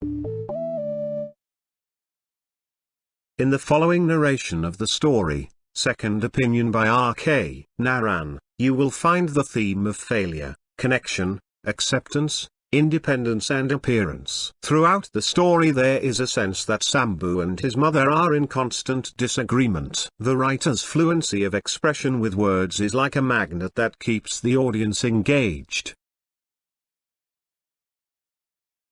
In the following narration of the story, Second Opinion by R.K. Narayan, you will find the theme of failure, connection, acceptance, independence and appearance. Throughout the story there is a sense that Sambhu and his mother are in constant disagreement. The writer's fluency of expression with words is like a magnet that keeps the audience engaged.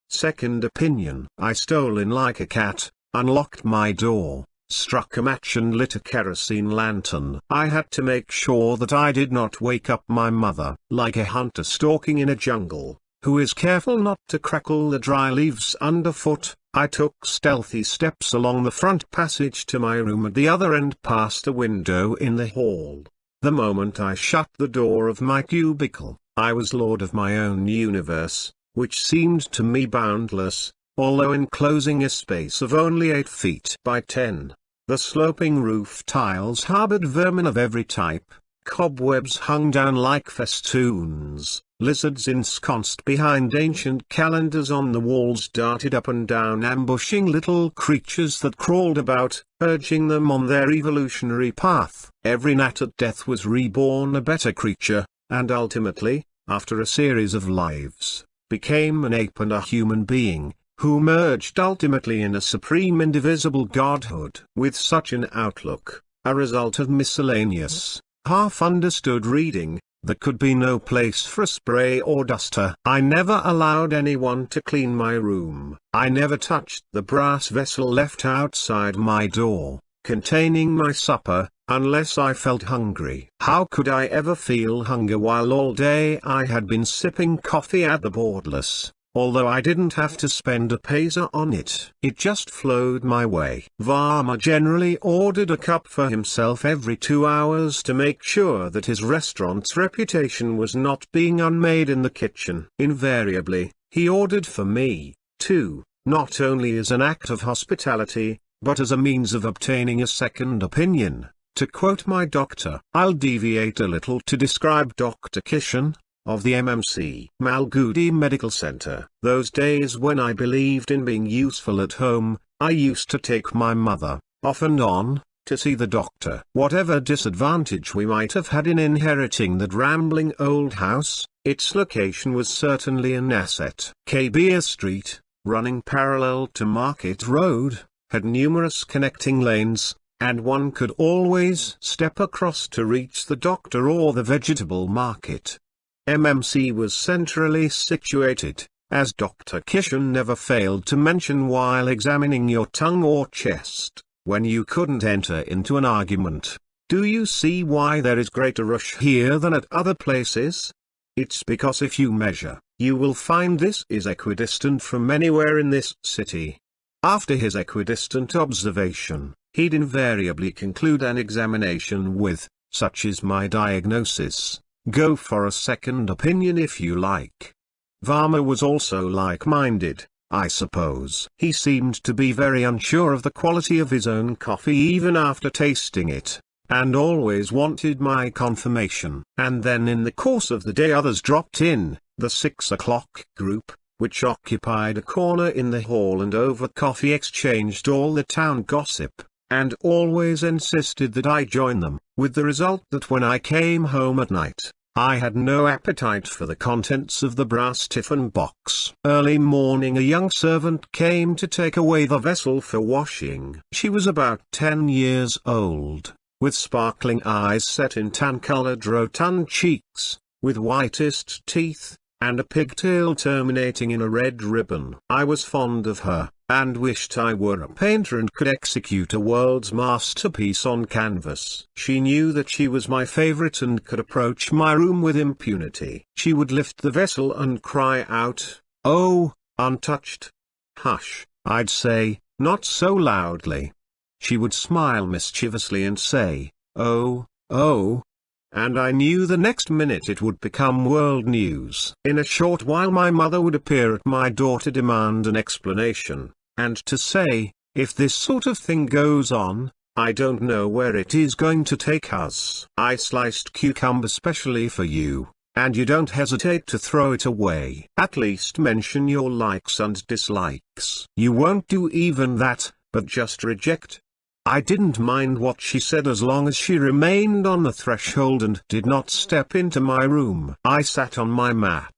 Second Opinion. I stole in like a cat, unlocked my door, struck a match and lit a kerosene lantern. I had to make sure that I did not wake up my mother. Like a hunter stalking in a jungle, who is careful not to crackle the dry leaves underfoot, I took stealthy steps along the front passage to my room at the other end past a window in the hall. The moment I shut the door of my cubicle, I was lord of my own universe, which seemed to me boundless, although enclosing a space of only 8 feet by 10. The sloping roof tiles harbored vermin of every type, cobwebs hung down like festoons, lizards ensconced behind ancient calendars on the walls darted up and down ambushing little creatures that crawled about, urging them on their evolutionary path. Every gnat at death was reborn a better creature, and ultimately, after a series of lives, became an ape and a human being, who merged ultimately in a supreme indivisible godhood. With such an outlook, a result of miscellaneous, half-understood reading, there could be no place for a spray or duster. I never allowed anyone to clean my room. I never touched the brass vessel left outside my door, containing my supper, unless I felt hungry. How could I ever feel hunger while all day I had been sipping coffee at the Borderless? Although I didn't have to spend a paisa on it. It just flowed my way. Varma generally ordered a cup for himself every 2 hours to make sure that his restaurant's reputation was not being unmade in the kitchen. Invariably, he ordered for me, too, not only as an act of hospitality, but as a means of obtaining a second opinion. To quote my doctor, I'll deviate a little to describe Dr. Kishan, of the MMC Malgudi Medical Center. Those days when I believed in being useful at home, I used to take my mother, off and on, to see the doctor. Whatever disadvantage we might have had in inheriting that rambling old house, its location was certainly an asset. Kabir Street, running parallel to Market Road, had numerous connecting lanes, and one could always step across to reach the doctor or the vegetable market. MMC was centrally situated, as Dr. Kishan never failed to mention while examining your tongue or chest, when you couldn't enter into an argument. Do you see why there is greater rush here than at other places? It's because if you measure, you will find this is equidistant from anywhere in this city. After his equidistant observation, he'd invariably conclude an examination with, "Such is my diagnosis. Go for a second opinion if you like." Varma was also like-minded, I suppose. He seemed to be very unsure of the quality of his own coffee even after tasting it, and always wanted my confirmation. And then in the course of the day others dropped in, the 6 o'clock group, which occupied a corner in the hall and over coffee exchanged all the town gossip, and always insisted that I join them, with the result that when I came home at night, I had no appetite for the contents of the brass tiffin box. Early morning a young servant came to take away the vessel for washing. She was about 10 years old, with sparkling eyes set in tan-colored rotund cheeks, with whitest teeth, and a pigtail terminating in a red ribbon. I was fond of her, and wished I were a painter and could execute a world's masterpiece on canvas. She knew that she was my favorite and could approach my room with impunity. She would lift the vessel and cry out, "Oh, untouched." "Hush," I'd say, "not so loudly." She would smile mischievously and say, "Oh, oh," and I knew the next minute it would become world news. In a short while my mother would appear at my door to demand an explanation, and to say, "If this sort of thing goes on, I don't know where it is going to take us. I sliced cucumber specially for you. and you don't hesitate to throw it away. At least mention your likes and dislikes. You won't do even that, but just reject. I didn't mind what she said as long as she remained on the threshold and did not step into my room. I sat on my mat,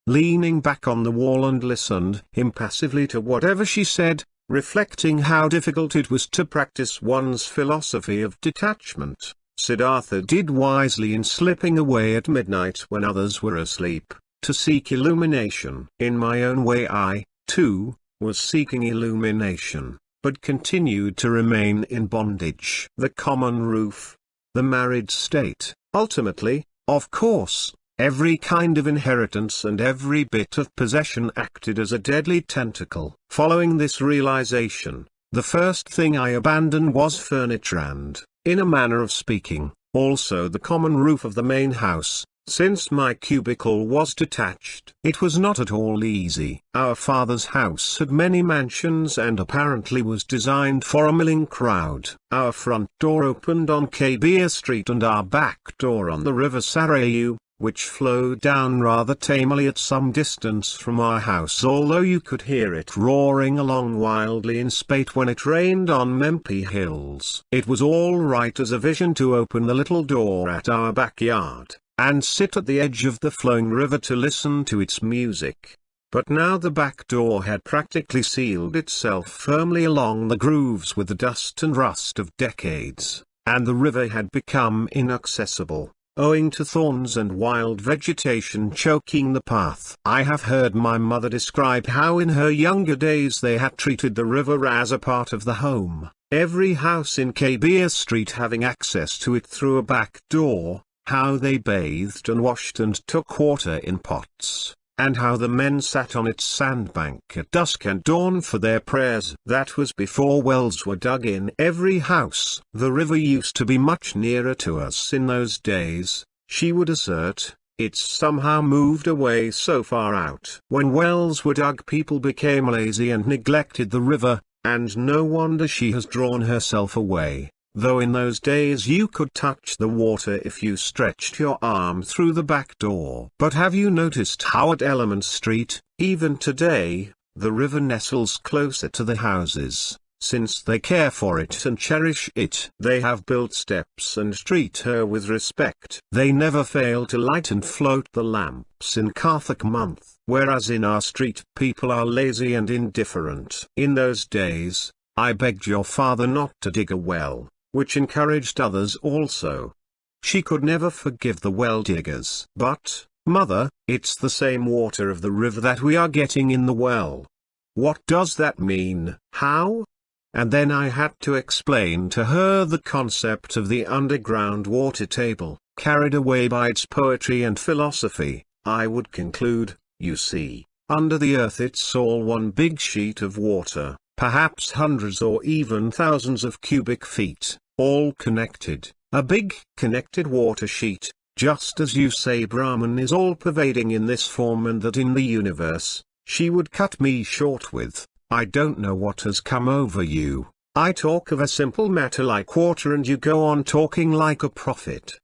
leaning back on the wall and listened impassively to whatever she said, reflecting how difficult it was to practice one's philosophy of detachment. Siddhartha did wisely in slipping away at midnight when others were asleep, to seek illumination. In my own way I, too, was seeking illumination, but continued to remain in bondage. The common roof, the married state, ultimately, of course, every kind of inheritance and every bit of possession acted as a deadly tentacle. Following this realization, the first thing I abandoned was furniture and, in a manner of speaking, also the common roof of the main house, since my cubicle was detached. It was not at all easy. Our father's house had many mansions and apparently was designed for a milling crowd. Our front door opened on Kabir Street and our back door on the river Sarayu, which flowed down rather tamely at some distance from our house, although you could hear it roaring along wildly in spate when it rained on Mempi Hills. It was all right as a vision to open the little door at our backyard, and sit at the edge of the flowing river to listen to its music. But now the back door had practically sealed itself firmly along the grooves with the dust and rust of decades, and the river had become inaccessible, owing to thorns and wild vegetation choking the path. I have heard my mother describe how in her younger days they had treated the river as a part of the home, every house in Kabir Street having access to it through a back door, how they bathed and washed and took water in pots, and how the men sat on its sandbank at dusk and dawn for their prayers. That was before wells were dug in every house. The river used to be much nearer to us in those days, she would assert. It's somehow moved away so far out. When wells were dug, people became lazy and neglected the river, and no wonder she has drawn herself away. Though in those days you could touch the water if you stretched your arm through the back door. But have you noticed how at Element Street, even today, the river nestles closer to the houses, since they care for it and cherish it? They have built steps and treat her with respect. They never fail to light and float the lamps in Karthik month, whereas in our street people are lazy and indifferent. In those days, I begged your father not to dig a well, which encouraged others also. She could never forgive the well diggers. But, mother, it's the same water of the river that we are getting in the well. What does that mean? How? And then I had to explain to her the concept of the underground water table. Carried away by its poetry and philosophy, I would conclude, you see, under the earth it's all one big sheet of water, perhaps hundreds or even thousands of cubic feet, all connected, a big connected water sheet, just as you say Brahman is all-pervading in this form and that in the universe. She would cut me short with, I don't know what has come over you. I talk of a simple matter like water and you go on talking like a prophet.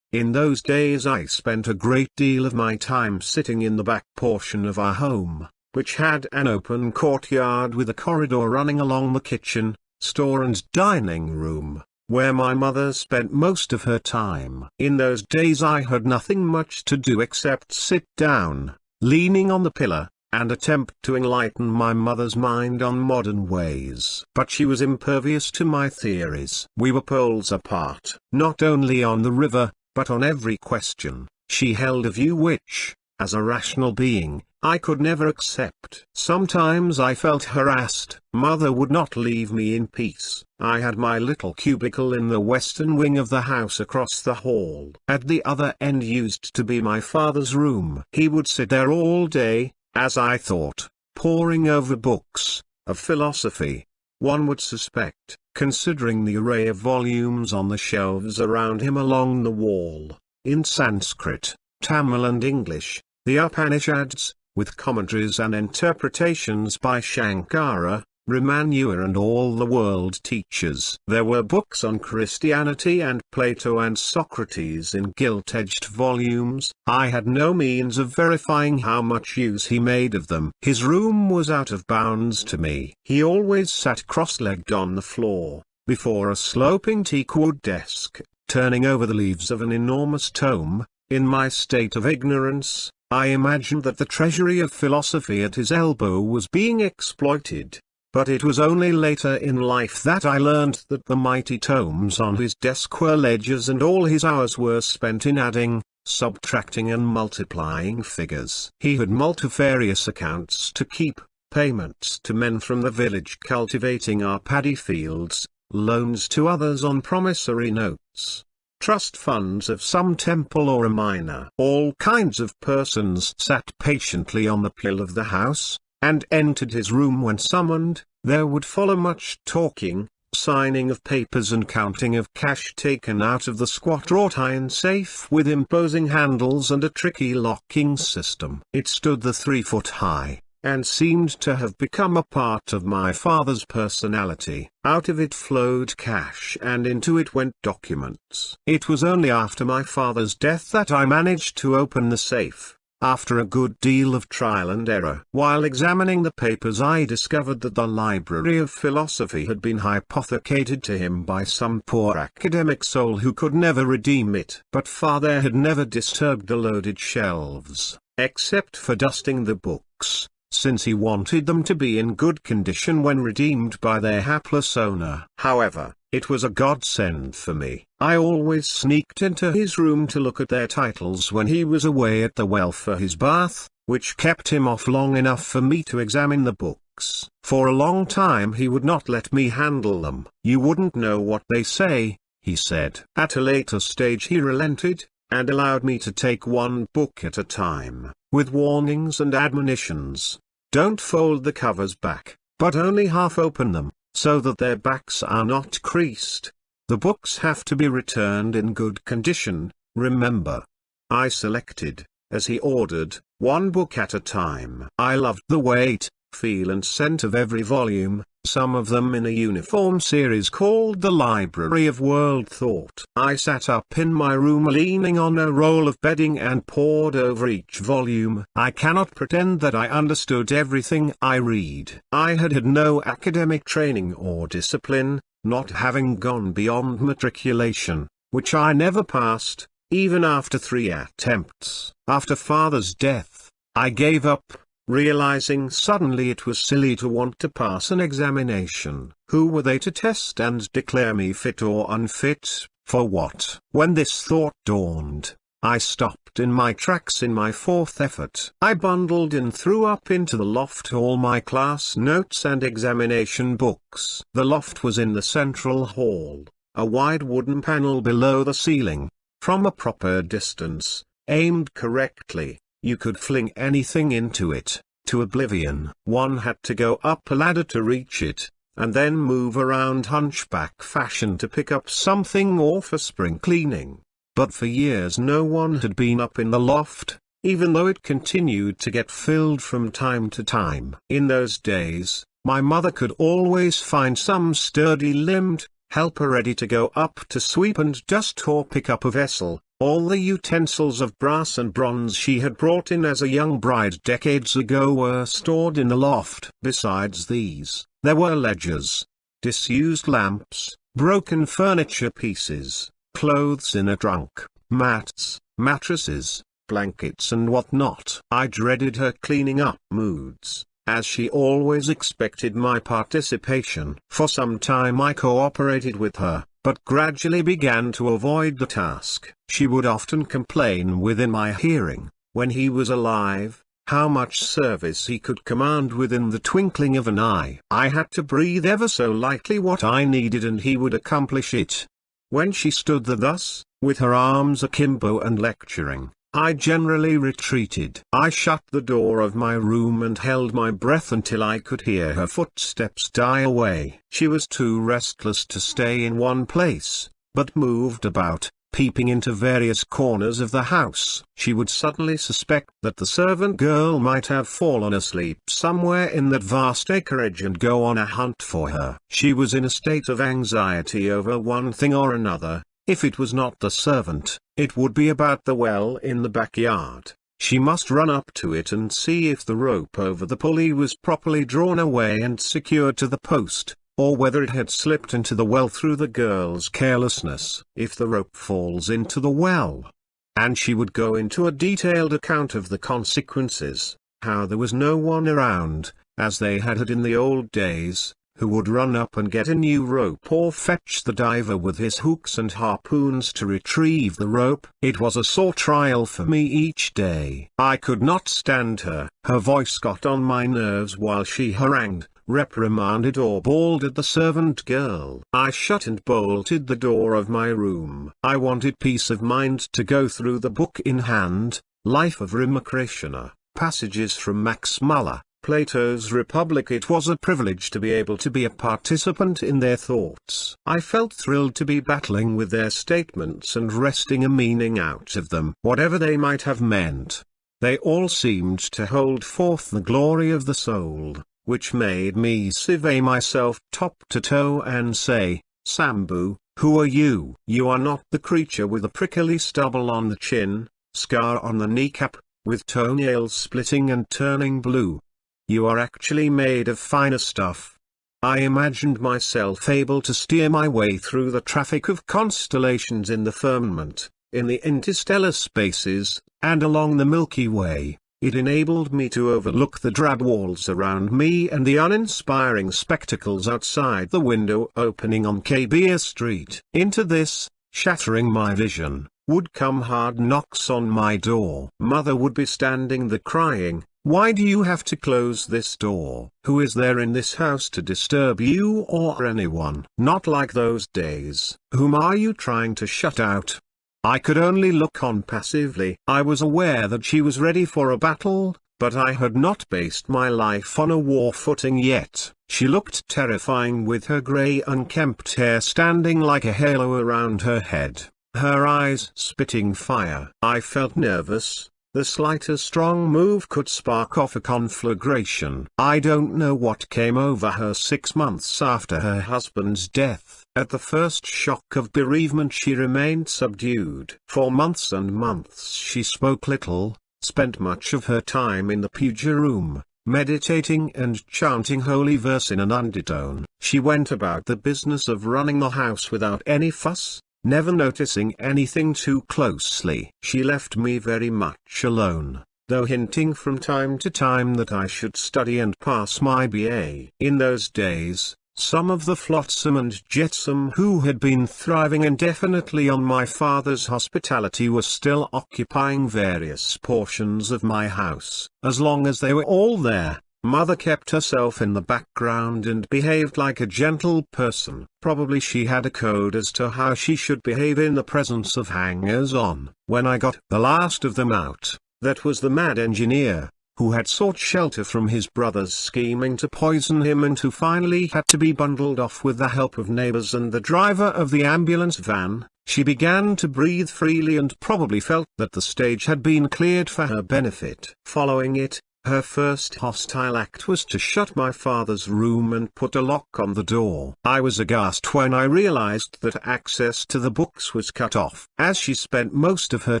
In those days I spent a great deal of my time sitting in the back portion of our home, which had an open courtyard with a corridor running along the kitchen, store and dining room, where my mother spent most of her time. In those days I had nothing much to do except sit down, leaning on the pillar, and attempt to enlighten my mother's mind on modern ways. But she was impervious to my theories. We were poles apart. Not only on the river, but on every question, she held a view which, as a rational being, I could never accept. Sometimes I felt harassed. Mother would not leave me in peace. I had my little cubicle in the western wing of the house across the hall. At the other end used to be my father's room. He would sit there all day, as I thought, poring over books of philosophy. One would suspect, considering the array of volumes on the shelves around him along the wall, in Sanskrit, Tamil and English, the Upanishads, with commentaries and interpretations by Shankara, Ramanua and all the world teachers. There were books on Christianity and Plato and Socrates in gilt-edged volumes. I had no means of verifying how much use he made of them. His room was out of bounds to me. He always sat cross-legged on the floor, before a sloping teakwood desk, turning over the leaves of an enormous tome. In my state of ignorance, I imagined that the treasury of philosophy at his elbow was being exploited. But it was only later in life that I learned that the mighty tomes on his desk were ledgers, and all his hours were spent in adding, subtracting and multiplying figures. He had multifarious accounts to keep, payments to men from the village cultivating our paddy fields, loans to others on promissory notes, trust funds of some temple or a miner. All kinds of persons sat patiently on the pill of the house, and entered his room when summoned. There would follow much talking, signing of papers and counting of cash taken out of the squat wrought iron safe with imposing handles and a tricky locking system. It stood 3 foot high, and seemed to have become a part of my father's personality. Out of it flowed cash and into it went documents. It was only after my father's death that I managed to open the safe. After a good deal of trial and error. While examining the papers, I discovered that the library of philosophy had been hypothecated to him by some poor academic soul who could never redeem it. But father had never disturbed the loaded shelves, except for dusting the books, since he wanted them to be in good condition when redeemed by their hapless owner. However, it was a godsend for me. I always sneaked into his room to look at their titles when he was away at the well for his bath, which kept him off long enough for me to examine the books. For a long time he would not let me handle them. "You wouldn't know what they say," he said. At a later stage he relented, and allowed me to take one book at a time, with warnings and admonitions. "Don't fold the covers back, but only half open them, so that their backs are not creased. The books have to be returned in good condition, remember." I selected, as he ordered, one book at a time. I loved the weight, feel and scent of every volume, some of them in a uniform series called the Library of World Thought. I sat up in my room leaning on a roll of bedding and pored over each volume. I cannot pretend that I understood everything I read. I had had no academic training or discipline, not having gone beyond matriculation, which I never passed, even after 3 attempts. After father's death, I gave up, realizing suddenly it was silly to want to pass an examination. Who were they to test and declare me fit or unfit, for what? When this thought dawned, I stopped in my tracks in my 4th effort. I bundled and threw up into the loft all my class notes and examination books. The loft was in the central hall, a wide wooden panel below the ceiling. From a proper distance, aimed correctly, you could fling anything into it, to oblivion. One had to go up a ladder to reach it, and then move around hunchback fashion to pick up something or for spring cleaning. But for years no one had been up in the loft, even though it continued to get filled from time to time. In those days, my mother could always find some sturdy-limbed helper ready to go up to sweep and dust or pick up a vessel. All the utensils of brass and bronze she had brought in as a young bride decades ago were stored in the loft. Besides these, there were ledgers, disused lamps, broken furniture pieces, clothes in a trunk, mats, mattresses, blankets and whatnot. I dreaded her cleaning up moods, as she always expected my participation. For some time I cooperated with her, but gradually began to avoid the task. She would often complain within my hearing, when he was alive, how much service he could command within the twinkling of an eye. I had to breathe ever so lightly what I needed and he would accomplish it. When she stood there thus, with her arms akimbo and lecturing, I generally retreated. I shut the door of my room and held my breath until I could hear her footsteps die away. She was too restless to stay in one place, but moved about, peeping into various corners of the house. She would suddenly suspect that the servant girl might have fallen asleep somewhere in that vast acreage and go on a hunt for her. She was in a state of anxiety over one thing or another. If it was not the servant, it would be about the well in the backyard. She must run up to it and see if the rope over the pulley was properly drawn away and secured to the post, or whether it had slipped into the well through the girl's carelessness. If the rope falls into the well, and she would go into a detailed account of the consequences, how there was no one around, as they had in the old days, who would run up and get a new rope or fetch the diver with his hooks and harpoons to retrieve the rope. It was a sore trial for me each day. I could not stand her. Her voice got on my nerves while she harangued, reprimanded or bawled at the servant girl. I shut and bolted the door of my room. I wanted peace of mind to go through the book in hand, Life of Ramakrishna, passages from Max Muller, Plato's Republic. It was a privilege to be able to be a participant in their thoughts. I felt thrilled to be battling with their statements and wresting a meaning out of them. Whatever they might have meant, they all seemed to hold forth the glory of the soul, which made me survey myself top to toe and say, Sambhu, who are you? You are not the creature with a prickly stubble on the chin, scar on the kneecap, with toenails splitting and turning blue. You are actually made of finer stuff. I imagined myself able to steer my way through the traffic of constellations in the firmament, in the interstellar spaces, and along the Milky Way. It enabled me to overlook the drab walls around me and the uninspiring spectacles outside the window opening on Kabir Street. Into this, shattering my vision, would come hard knocks on my door. Mother would be standing there crying, "Why do you have to close this door? Who is there in this house to disturb you or anyone? Not like those days. Whom are you trying to shut out?" I could only look on passively. I was aware that she was ready for a battle, but I had not based my life on a war footing yet. She looked terrifying with her grey unkempt hair standing like a halo around her head, her eyes spitting fire. I felt nervous. The slightest wrong move could spark off a conflagration. I don't know what came over her 6 months after her husband's death. At the first shock of bereavement she remained subdued. For months and months she spoke little, spent much of her time in the puja room, meditating and chanting holy verse in an undertone. She went about the business of running the house without any fuss, never noticing anything too closely. She left me very much alone, though hinting from time to time that I should study and pass my BA. In those days, some of the flotsam and jetsam who had been thriving indefinitely on my father's hospitality were still occupying various portions of my house. As long as they were all there, Mother kept herself in the background and behaved like a gentle person. Probably she had a code as to how she should behave in the presence of hangers-on. When I got the last of them out, that was the mad engineer, who had sought shelter from his brothers scheming to poison him and who finally had to be bundled off with the help of neighbors and the driver of the ambulance van, she began to breathe freely and probably felt that the stage had been cleared for her benefit. Following it, her first hostile act was to shut my father's room and put a lock on the door. I was aghast when I realized that access to the books was cut off. As she spent most of her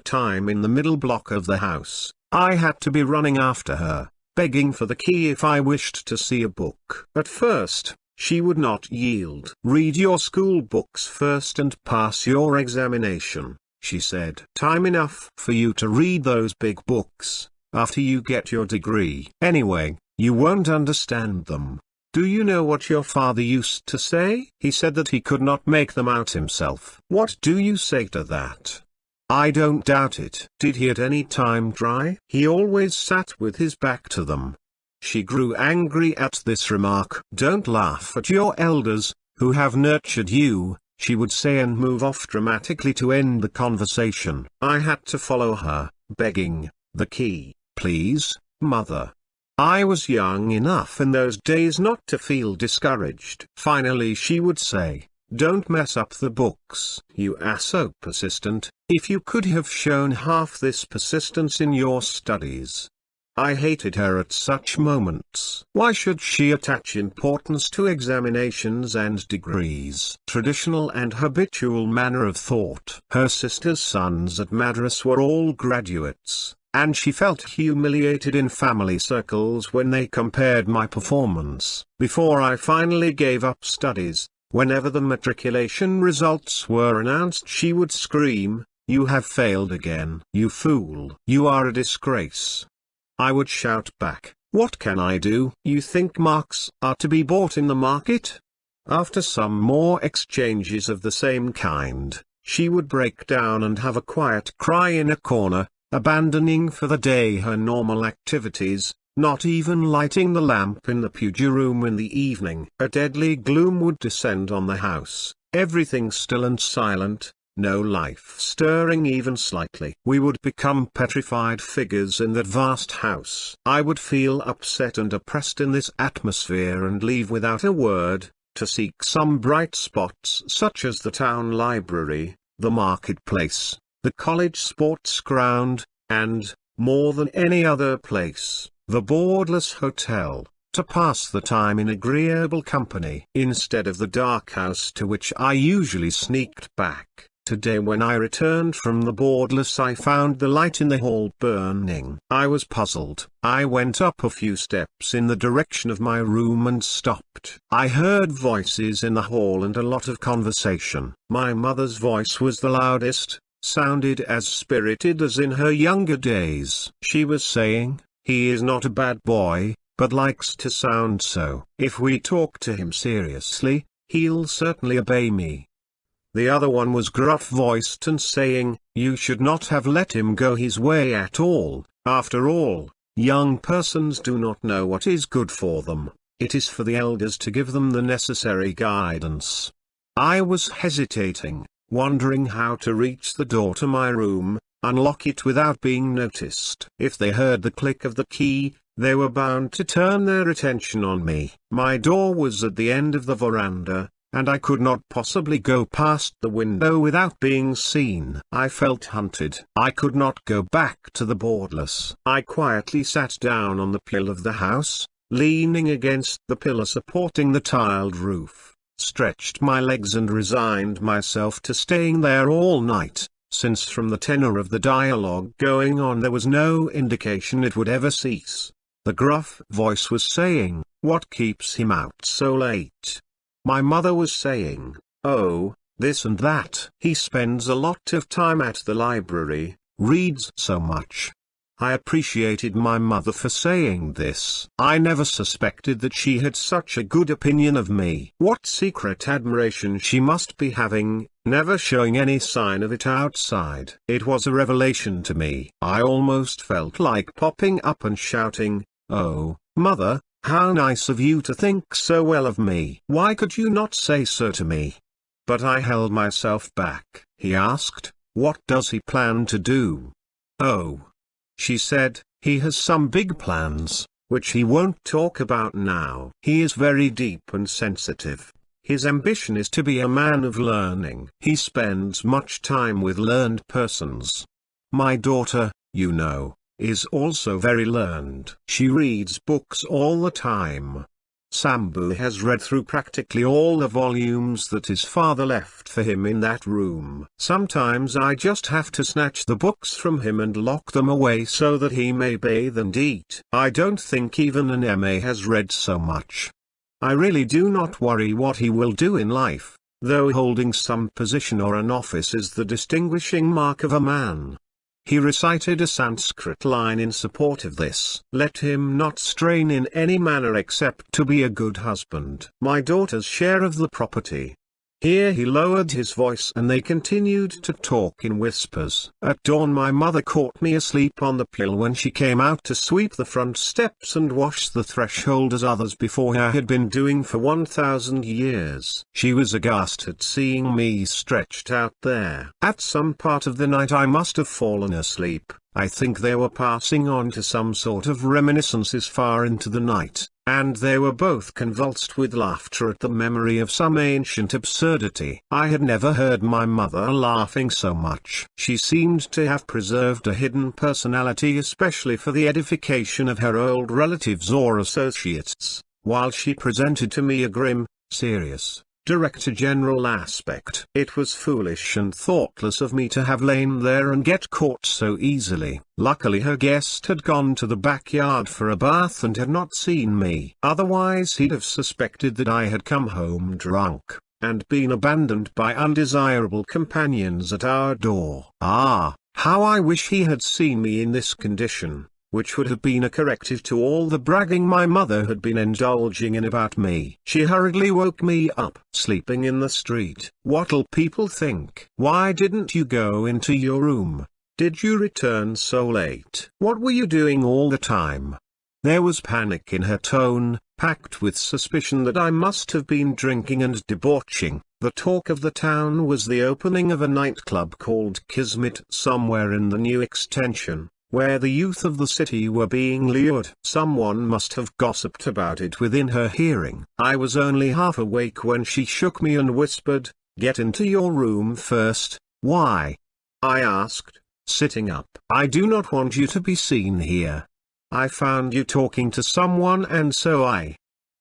time in the middle block of the house, I had to be running after her, begging for the key if I wished to see a book. At first, she would not yield. "Read your school books first and pass your examination," she said. "Time enough for you to read those big books after you get your degree. Anyway, you won't understand them. Do you know what your father used to say? He said that he could not make them out himself. What do you say to that?" "I don't doubt it. Did he at any time try?" "He always sat with his back to them." She grew angry at this remark. "Don't laugh at your elders, who have nurtured you," she would say, and move off dramatically to end the conversation. I had to follow her, begging, "The key, please, Mother." I was young enough in those days not to feel discouraged. Finally she would say, "Don't mess up the books. You are so persistent. If you could have shown half this persistence in your studies." I hated her at such moments. Why should she attach importance to examinations and degrees? Traditional and habitual manner of thought. Her sister's sons at Madras were all graduates, and she felt humiliated in family circles when they compared my performance. Before I finally gave up studies, whenever the matriculation results were announced, she would scream, "You have failed again. You fool. You are a disgrace." I would shout back, "What can I do? You think marks are to be bought in the market?" After some more exchanges of the same kind, she would break down and have a quiet cry in a corner, abandoning for the day her normal activities, not even lighting the lamp in the puja room in the evening. A deadly gloom would descend on the house, everything still and silent. No life stirring even slightly. We would become petrified figures in that vast house. I would feel upset and oppressed in this atmosphere and leave without a word, to seek some bright spots such as the town library, the marketplace, the college sports ground, and, more than any other place, the boardless hotel, to pass the time in agreeable company. Instead of the dark house to which I usually sneaked back. Today when I returned from the boardless I found the light in the hall burning. I was puzzled. I went up a few steps in the direction of my room and stopped. I heard voices in the hall and a lot of conversation. My mother's voice was the loudest, sounded as spirited as in her younger days. She was saying, "He is not a bad boy, but likes to sound so. If we talk to him seriously, he'll certainly obey me." The other one was gruff-voiced and saying, "You should not have let him go his way at all. After all, young persons do not know what is good for them. It is for the elders to give them the necessary guidance." I was hesitating, wondering how to reach the door to my room, unlock it without being noticed. If they heard the click of the key, they were bound to turn their attention on me. My door was at the end of the veranda, and I could not possibly go past the window without being seen. I felt hunted. I could not go back to the boardless. I quietly sat down on the sill of the house, leaning against the pillar supporting the tiled roof, stretched my legs and resigned myself to staying there all night, since from the tenor of the dialogue going on there was no indication it would ever cease. The gruff voice was saying, "What keeps him out so late?" My mother was saying, "Oh, this and that. He spends a lot of time at the library, reads so much." I appreciated my mother for saying this. I never suspected that she had such a good opinion of me. What secret admiration she must be having, never showing any sign of it outside. It was a revelation to me. I almost felt like popping up and shouting, "Oh, Mother, how nice of you to think so well of me. Why could you not say so to me?" But I held myself back. He asked, "What does he plan to do?" "Oh," she said, "he has some big plans, which he won't talk about now. He is very deep and sensitive. His ambition is to be a man of learning. He spends much time with learned persons. My daughter, you know, is also very learned. She reads books all the time. Sambu has read through practically all the volumes that his father left for him in that room. Sometimes I just have to snatch the books from him and lock them away so that he may bathe and eat. I don't think even an MA has read so much. I really do not worry what he will do in life, though holding some position or an office is the distinguishing mark of a man." He recited a Sanskrit line in support of this. "Let him not strain in any manner except to be a good husband. My daughter's share of the property." Here he lowered his voice and they continued to talk in whispers. At dawn my mother caught me asleep on the sill when she came out to sweep the front steps and wash the threshold as others before her had been doing for 1,000 years. She was aghast at seeing me stretched out there. At some part of the night I must have fallen asleep, I think they were passing on to some sort of reminiscences far into the night, and they were both convulsed with laughter at the memory of some ancient absurdity. I had never heard my mother laughing so much. She seemed to have preserved a hidden personality, especially for the edification of her old relatives or associates, while she presented to me a grim, serious, director-general aspect. It was foolish and thoughtless of me to have lain there and get caught so easily. Luckily her guest had gone to the backyard for a bath and had not seen me. Otherwise he'd have suspected that I had come home drunk, and been abandoned by undesirable companions at our door. Ah, how I wish he had seen me in this condition, which would have been a corrective to all the bragging my mother had been indulging in about me. She hurriedly woke me up. Sleeping in the street. What'll people think? Why didn't you go into your room? Did you return so late? What were you doing all the time? There was panic in her tone, packed with suspicion that I must have been drinking and debauching. The talk of the town was the opening of a nightclub called Kismet somewhere in the new extension, where the youth of the city were being lured. Someone must have gossiped about it within her hearing. I was only half awake when she shook me and whispered, "Get into your room first." "Why?" I asked, sitting up. "I do not want you to be seen here. I found you talking to someone and so I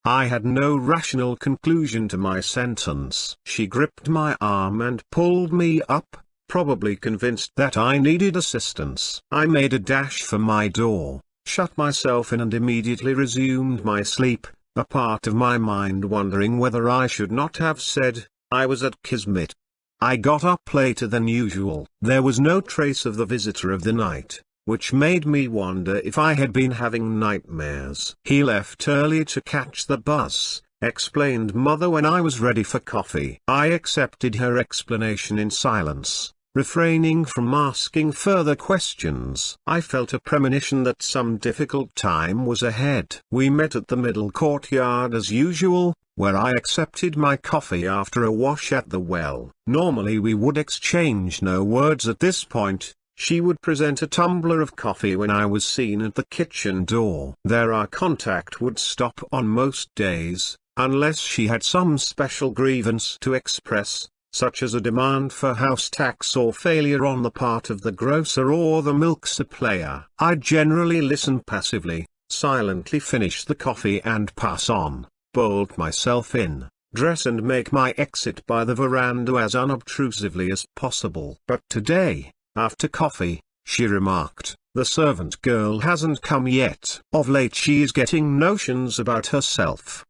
had no rational conclusion to my sentence." She gripped my arm and pulled me up, probably convinced that I needed assistance. I made a dash for my door, shut myself in and immediately resumed my sleep, a part of my mind wondering whether I should not have said, I was at Kismet. I got up later than usual. There was no trace of the visitor of the night, which made me wonder if I had been having nightmares. "He left early to catch the bus," explained Mother when I was ready for coffee. I accepted her explanation in silence, refraining from asking further questions. I felt a premonition that some difficult time was ahead. We met at the middle courtyard as usual, where I accepted my coffee after a wash at the well. Normally we would exchange no words at this point. She would present a tumbler of coffee when I was seen at the kitchen door. There our contact would stop on most days, unless she had some special grievance to express, such as a demand for house tax or failure on the part of the grocer or the milk supplier. I'd generally listen passively, silently finish the coffee and pass on, bolt myself in, dress and make my exit by the veranda as unobtrusively as possible. But today, after coffee, she remarked, "The servant girl hasn't come yet. Of late she is getting notions about herself."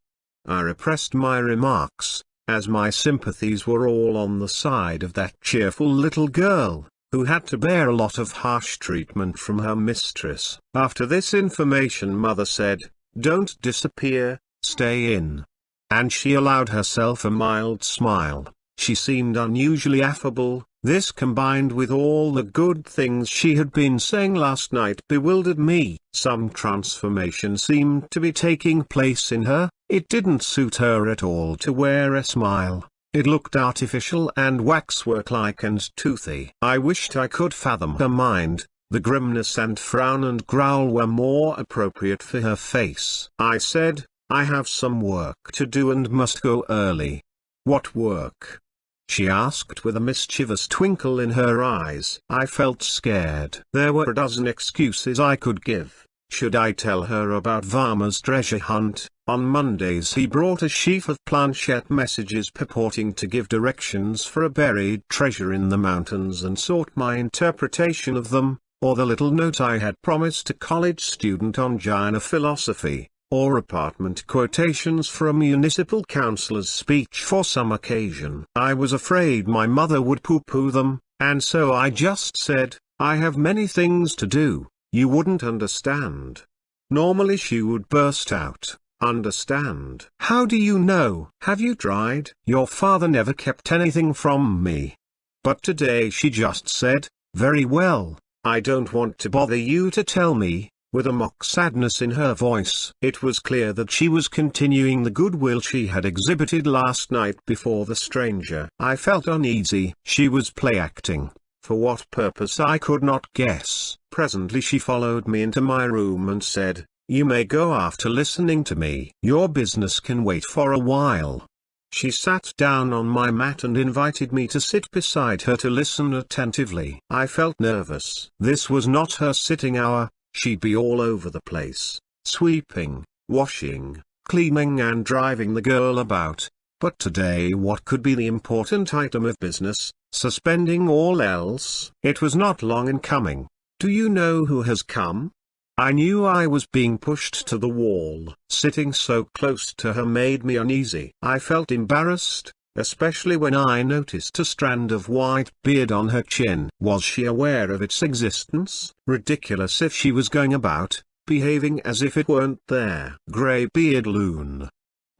I repressed my remarks, as my sympathies were all on the side of that cheerful little girl, who had to bear a lot of harsh treatment from her mistress. After this information Mother said, "Don't disappear, stay in." And she allowed herself a mild smile. She seemed unusually affable. This combined with all the good things she had been saying last night bewildered me. Some transformation seemed to be taking place in her. It didn't suit her at all to wear a smile. It looked artificial and waxwork-like and toothy. I wished I could fathom her mind. The grimness and frown and growl were more appropriate for her face. I said, "I have some work to do and must go early." "What work?" she asked with a mischievous twinkle in her eyes. I felt scared. There were a dozen excuses I could give. Should I tell her about Varma's treasure hunt? On Mondays he brought a sheaf of planchette messages purporting to give directions for a buried treasure in the mountains and sought my interpretation of them, or the little note I had promised a college student on Jaina philosophy, or apartment quotations for a municipal councillor's speech for some occasion. I was afraid my mother would pooh-pooh them, and so I just said, "I have many things to do, you wouldn't understand." Normally she would burst out, "Understand? How do you know? Have you tried? Your father never kept anything from me." But today she just said, "Very well, I don't want to bother you to tell me," with a mock sadness in her voice. It was clear that she was continuing the goodwill she had exhibited last night before the stranger. I felt uneasy. She was play-acting, For what purpose I could not guess. Presently she followed me into my room and said, "You may go after listening to me. Your business can wait for a while." She sat down on my mat and invited me to sit beside her to listen attentively. I felt nervous. This was not her sitting hour. She'd be all over the place, sweeping, washing, cleaning and driving the girl about. But today what could be the important item of business, suspending all else? It was not long in coming. "Do you know who has come?" I knew I was being pushed to the wall. Sitting so close to her made me uneasy. I felt embarrassed, especially when I noticed a strand of white beard on her chin. Was she aware of its existence? Ridiculous if she was going about, behaving as if it weren't there. Grey beard loon.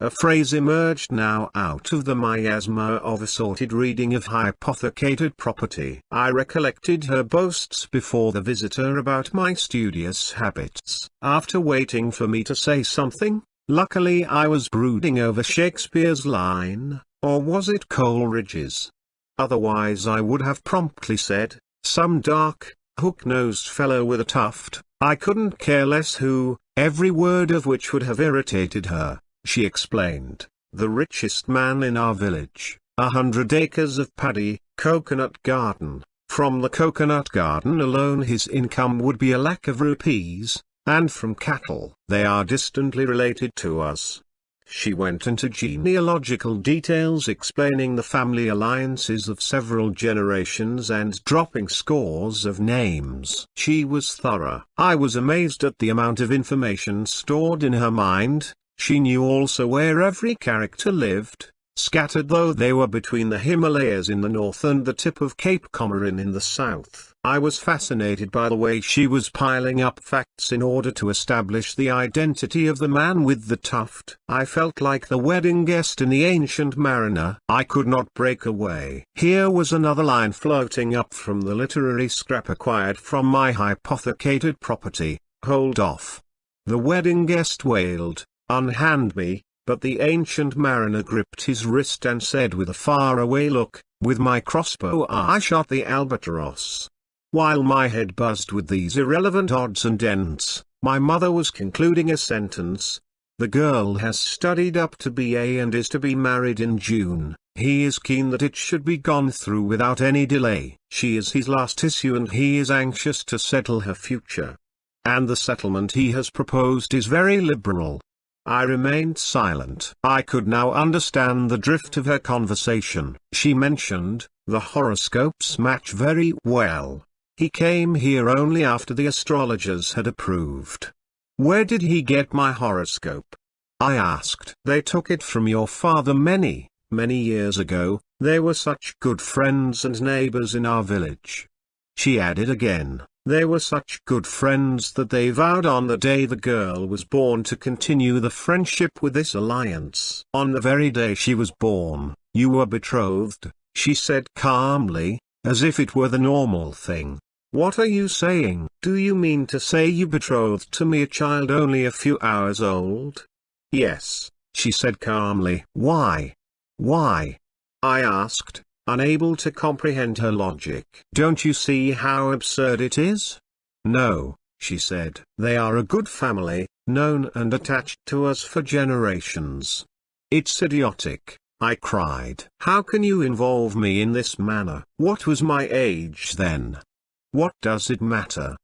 A phrase emerged now out of the miasma of assorted reading of hypothecated property. I recollected her boasts before the visitor about my studious habits. After waiting for me to say something, luckily I was brooding over Shakespeare's line, or was it Coleridge's? Otherwise I would have promptly said, "Some dark, hook-nosed fellow with a tuft." I couldn't care less who, every word of which would have irritated her. She explained, "The richest man in our village, 100 acres of paddy, coconut garden. From the coconut garden alone his income would be 1 lakh of rupees, and from cattle. They are distantly related to us." She went into genealogical details explaining the family alliances of several generations and dropping scores of names. She was thorough. I was amazed at the amount of information stored in her mind. She knew also where every character lived, scattered though they were between the Himalayas in the north and the tip of Cape Comorin in the south. I was fascinated by the way she was piling up facts in order to establish the identity of the man with the tuft. I felt like the wedding guest in The Ancient Mariner. I could not break away. Here was another line floating up from the literary scrap acquired from my hypothecated property. "Hold off." The wedding guest wailed, "Unhand me," but the Ancient Mariner gripped his wrist and said with a faraway look, "With my crossbow I shot the albatross." While my head buzzed with these irrelevant odds and ends, my mother was concluding a sentence. "The girl has studied up to BA and is to be married in June. He is keen that it should be gone through without any delay. She is his last issue and he is anxious to settle her future. And the settlement he has proposed is very liberal." I remained silent. I could now understand the drift of her conversation. She mentioned, "The horoscopes match very well. He came here only after the astrologers had approved." "Where did he get my horoscope?" I asked. "They took it from your father many, many years ago. They were such good friends and neighbors in our village." She added again, "They were such good friends that they vowed on the day the girl was born to continue the friendship with this alliance." "On the very day she was born, you were betrothed," she said calmly, as if it were the normal thing. "What are you saying? Do you mean to say you betrothed to me a child only a few hours old?" "Yes," she said calmly. "Why? Why?" I asked, unable to comprehend her logic. "Don't you see how absurd it is?" "No," she said. "They are a good family, known and attached to us for generations." "It's idiotic," I cried. "How can you involve me in this manner?" "What was my age then?" "What does it matter?"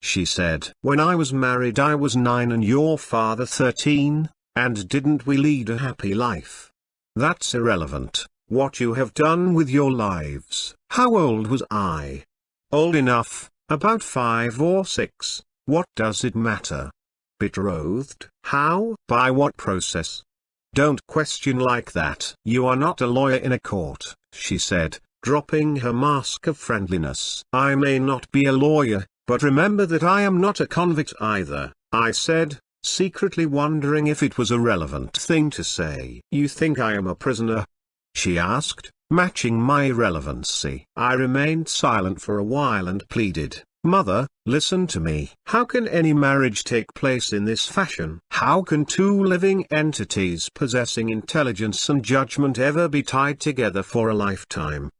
she said. "When I was married I was 9 and your father 13, and didn't we lead a happy life?" "That's irrelevant. What you have done with your lives." "How old was I?" "Old enough, about 5 or 6. What does it matter?" "Betrothed." "How? By what process?" "Don't question like that." "You are not a lawyer in a court," she said, dropping her mask of friendliness. "I may not be a lawyer, but remember that I am not a convict either," I said, secretly wondering if it was a relevant thing to say. "You think I am a prisoner?" she asked, matching my irrelevancy. I remained silent for a while and pleaded, "Mother, listen to me. How can any marriage take place in this fashion? How can two living entities possessing intelligence and judgment ever be tied together for a lifetime?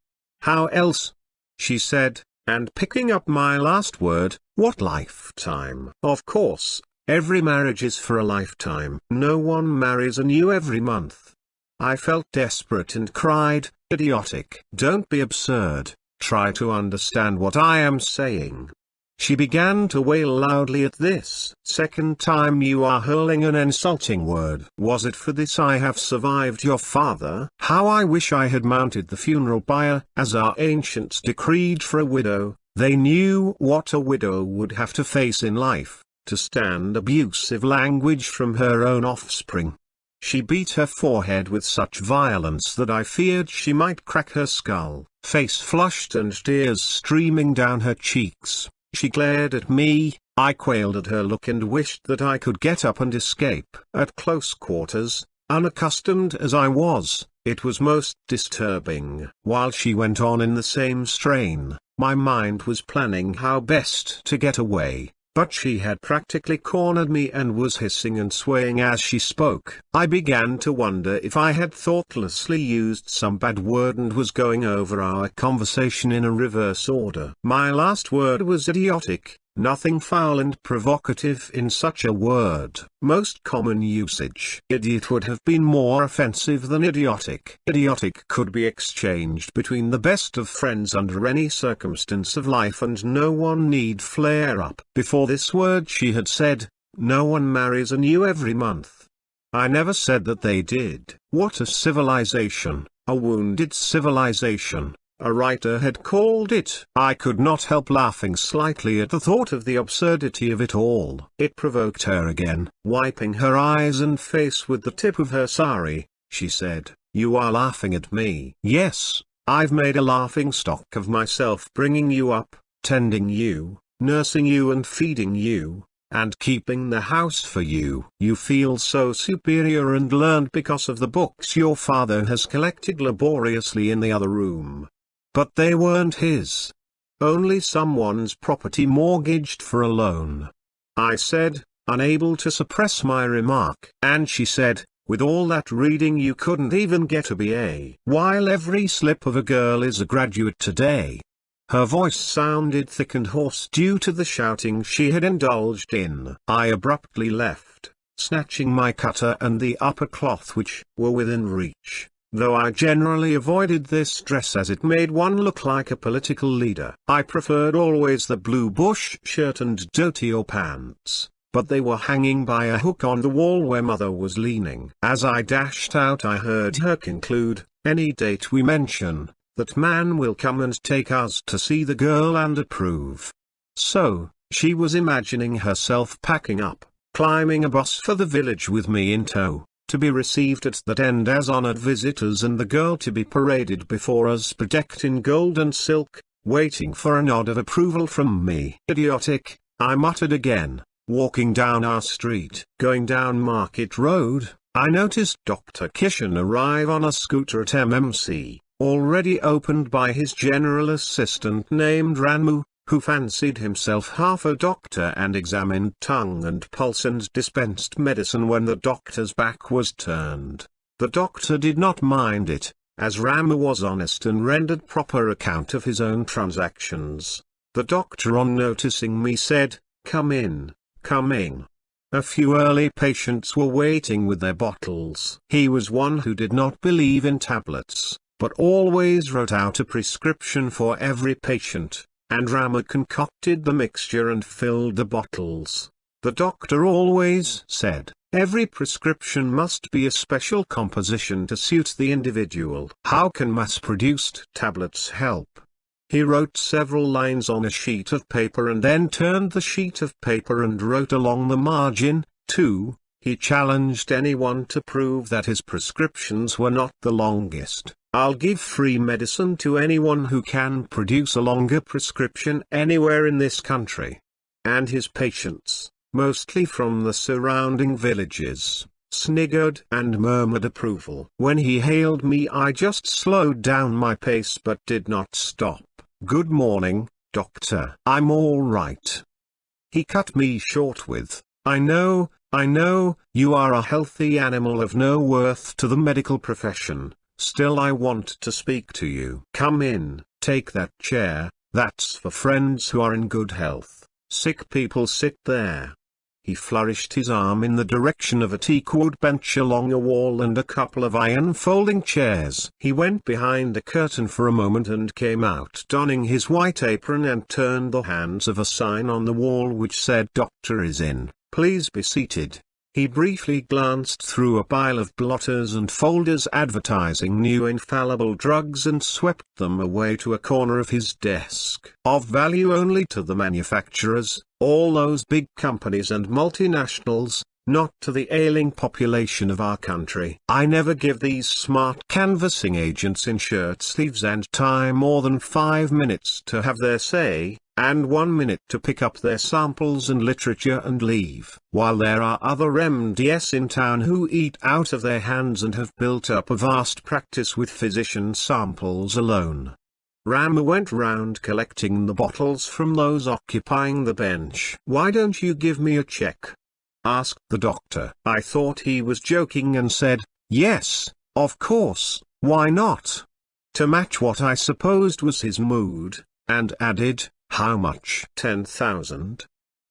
How else?" She said, And picking up my last word, what lifetime? Of course, every marriage is for a lifetime. No one marries anew every month. I felt desperate and cried, idiotic. Don't be absurd, try to understand what I am saying. She began to wail loudly at this. Second time you are hurling an insulting word. Was it for this I have survived your father? How I wish I had mounted the funeral pyre, as our ancients decreed for a widow. They knew what a widow would have to face in life, to stand abusive language from her own offspring. She beat her forehead with such violence that I feared she might crack her skull. Face flushed and tears streaming down her cheeks, she glared at me. I quailed at her look and wished that I could get up and escape. At close quarters, unaccustomed as I was, it was most disturbing. While she went on in the same strain, my mind was planning how best to get away. But she had practically cornered me and was hissing and swaying as she spoke. I began to wonder if I had thoughtlessly used some bad word and was going over our conversation in a reverse order. My last word was idiotic. Nothing foul and provocative in such a word. Most common usage. Idiot would have been more offensive than idiotic. Idiotic could be exchanged between the best of friends under any circumstance of life and no one need flare up. Before this word she had said, no one marries anew every month. I never said that they did. What a civilization, a wounded civilization. A writer had called it. I could not help laughing slightly at the thought of the absurdity of it all. It provoked her again. Wiping her eyes and face with the tip of her sari, she said, "You are laughing at me." "Yes, I've made a laughing stock of myself bringing you up, tending you, nursing you and feeding you, and keeping the house for you. You feel so superior and learned because of the books your father has collected laboriously in the other room. But they weren't his. Only someone's property mortgaged for a loan," I said, unable to suppress my remark. And she said, "With all that reading you couldn't even get a BA. While every slip of a girl is a graduate today." Her voice sounded thick and hoarse due to the shouting she had indulged in. I abruptly left, snatching my cutter and the upper cloth which were within reach. Though I generally avoided this dress as it made one look like a political leader. I preferred always the blue bush shirt and dhoti pants, but they were hanging by a hook on the wall where mother was leaning. As I dashed out I heard her conclude, "Any date we mention, that man will come and take us to see the girl and approve." So, she was imagining herself packing up, climbing a bus for the village with me in tow, to be received at that end as honored visitors and the girl to be paraded before us bedecked in gold and silk, waiting for a nod of approval from me. "Idiotic," I muttered again, walking down our street. Going down Market Road, I noticed Dr. Kishan arrive on a scooter at MMC, already opened by his general assistant named Ramu, who fancied himself half a doctor and examined tongue and pulse and dispensed medicine when the doctor's back was turned. The doctor did not mind it, as Ramu was honest and rendered proper account of his own transactions. The doctor, on noticing me, said, "Come in, come in." A few early patients were waiting with their bottles. He was one who did not believe in tablets, but always wrote out a prescription for every patient. And Rama concocted the mixture and filled the bottles. The doctor always said, every prescription must be a special composition to suit the individual. How can mass-produced tablets help? He wrote several lines on a sheet of paper and then turned the sheet of paper and wrote along the margin, too. He challenged anyone to prove that his prescriptions were not the longest. "I'll give free medicine to anyone who can produce a longer prescription anywhere in this country." And his patients, mostly from the surrounding villages, sniggered and murmured approval. When he hailed me, I just slowed down my pace but did not stop. "Good morning, doctor." "I'm all right." He cut me short with, I know, you are a healthy animal of no worth to the medical profession. Still I want to speak to you." "Come in, take that chair, That's for friends who are in good health. Sick people sit there. He flourished his arm in the direction of a teakwood bench along a wall and a couple of iron folding chairs. He went behind a curtain for a moment and came out donning his white apron and turned the hands of a sign on the wall which said "Doctor is in, please be seated." He briefly glanced through a pile of blotters and folders advertising new infallible drugs and swept them away to a corner of his desk. Of value only to the manufacturers, all those big companies and multinationals, not to the ailing population of our country. I never give these smart canvassing agents in shirt sleeves and tie more than 5 minutes to have their say, and 1 minute to pick up their samples and literature and leave. While there are other MDs in town who eat out of their hands and have built up a vast practice with physician samples alone. Rama went round collecting the bottles from those occupying the bench. "Why don't you give me a check?" asked the doctor. I thought he was joking and said, "Yes, of course, why not?" to match what I supposed was his mood, and added, "How much?" "10,000.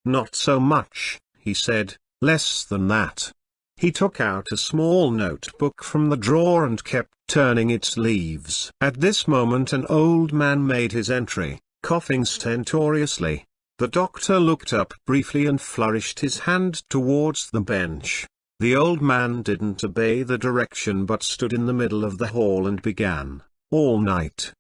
"Not so much," he said, "less than that." He took out a small notebook from the drawer and kept turning its leaves. At this moment an old man made his entry, coughing stentoriously. The doctor looked up briefly and flourished his hand towards the bench. The old man didn't obey the direction but stood in the middle of the hall and began, "All night."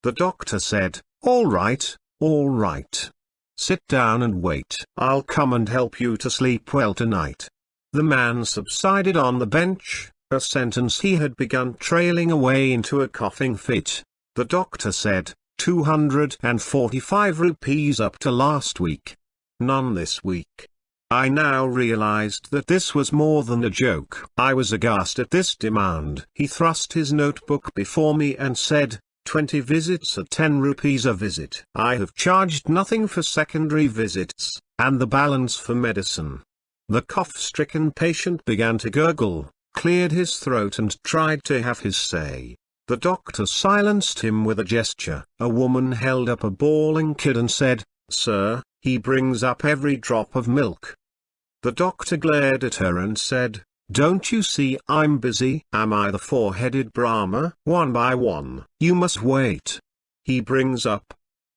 The doctor said, "All right, all right. Sit down and wait. I'll come and help you to sleep well tonight." The man subsided on the bench, a sentence he had begun trailing away into a coughing fit. The doctor said, 245 rupees up to last week. None this week. I now realized that this was more than a joke. I was aghast at this demand. He thrust his notebook before me and said, 20 visits at 10 rupees a visit. I have charged nothing for secondary visits, and the balance for medicine. The cough-stricken patient began to gurgle, cleared his throat and tried to have his say. The doctor silenced him with a gesture. A woman held up a bawling kid and said, "Sir, he brings up every drop of milk." The doctor glared at her and said, "Don't you see I'm busy? Am I the four-headed Brahma?" One by one. "You must wait. He brings up.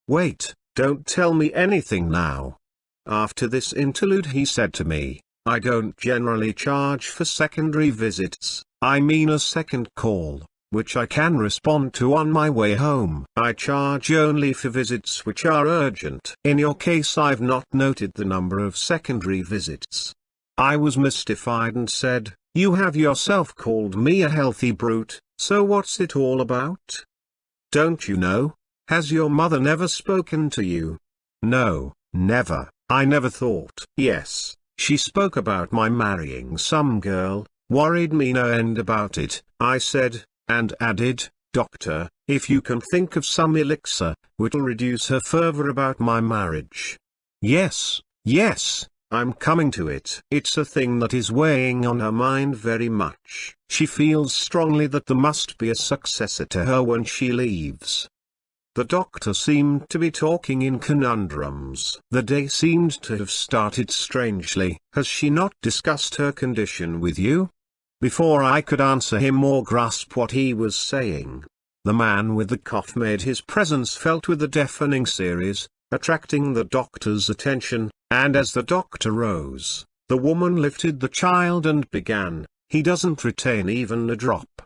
Wait, don't tell me anything now." After this interlude he said to me, "I don't generally charge for secondary visits, I mean a second call, which I can respond to on my way home. I charge only for visits which are urgent. In your case I've not noted the number of secondary visits." I was mystified and said, "You have yourself called me a healthy brute, so what's it all about? Don't you know? Has your mother never spoken to you?" "No, never. I never thought." "Yes, she spoke about my marrying some girl, worried me no end about it," I said, and added, "Doctor, if you can think of some elixir, which'll reduce her fervor about my marriage." "Yes, yes, I'm coming to it. It's a thing that is weighing on her mind very much. She feels strongly that there must be a successor to her when she leaves." The doctor seemed to be talking in conundrums. The day seemed to have started strangely. "Has she not discussed her condition with you?" Before I could answer him or grasp what he was saying, the man with the cough made his presence felt with a deafening series, attracting the doctor's attention, and as the doctor rose, the woman lifted the child and began, "He doesn't retain even a drop."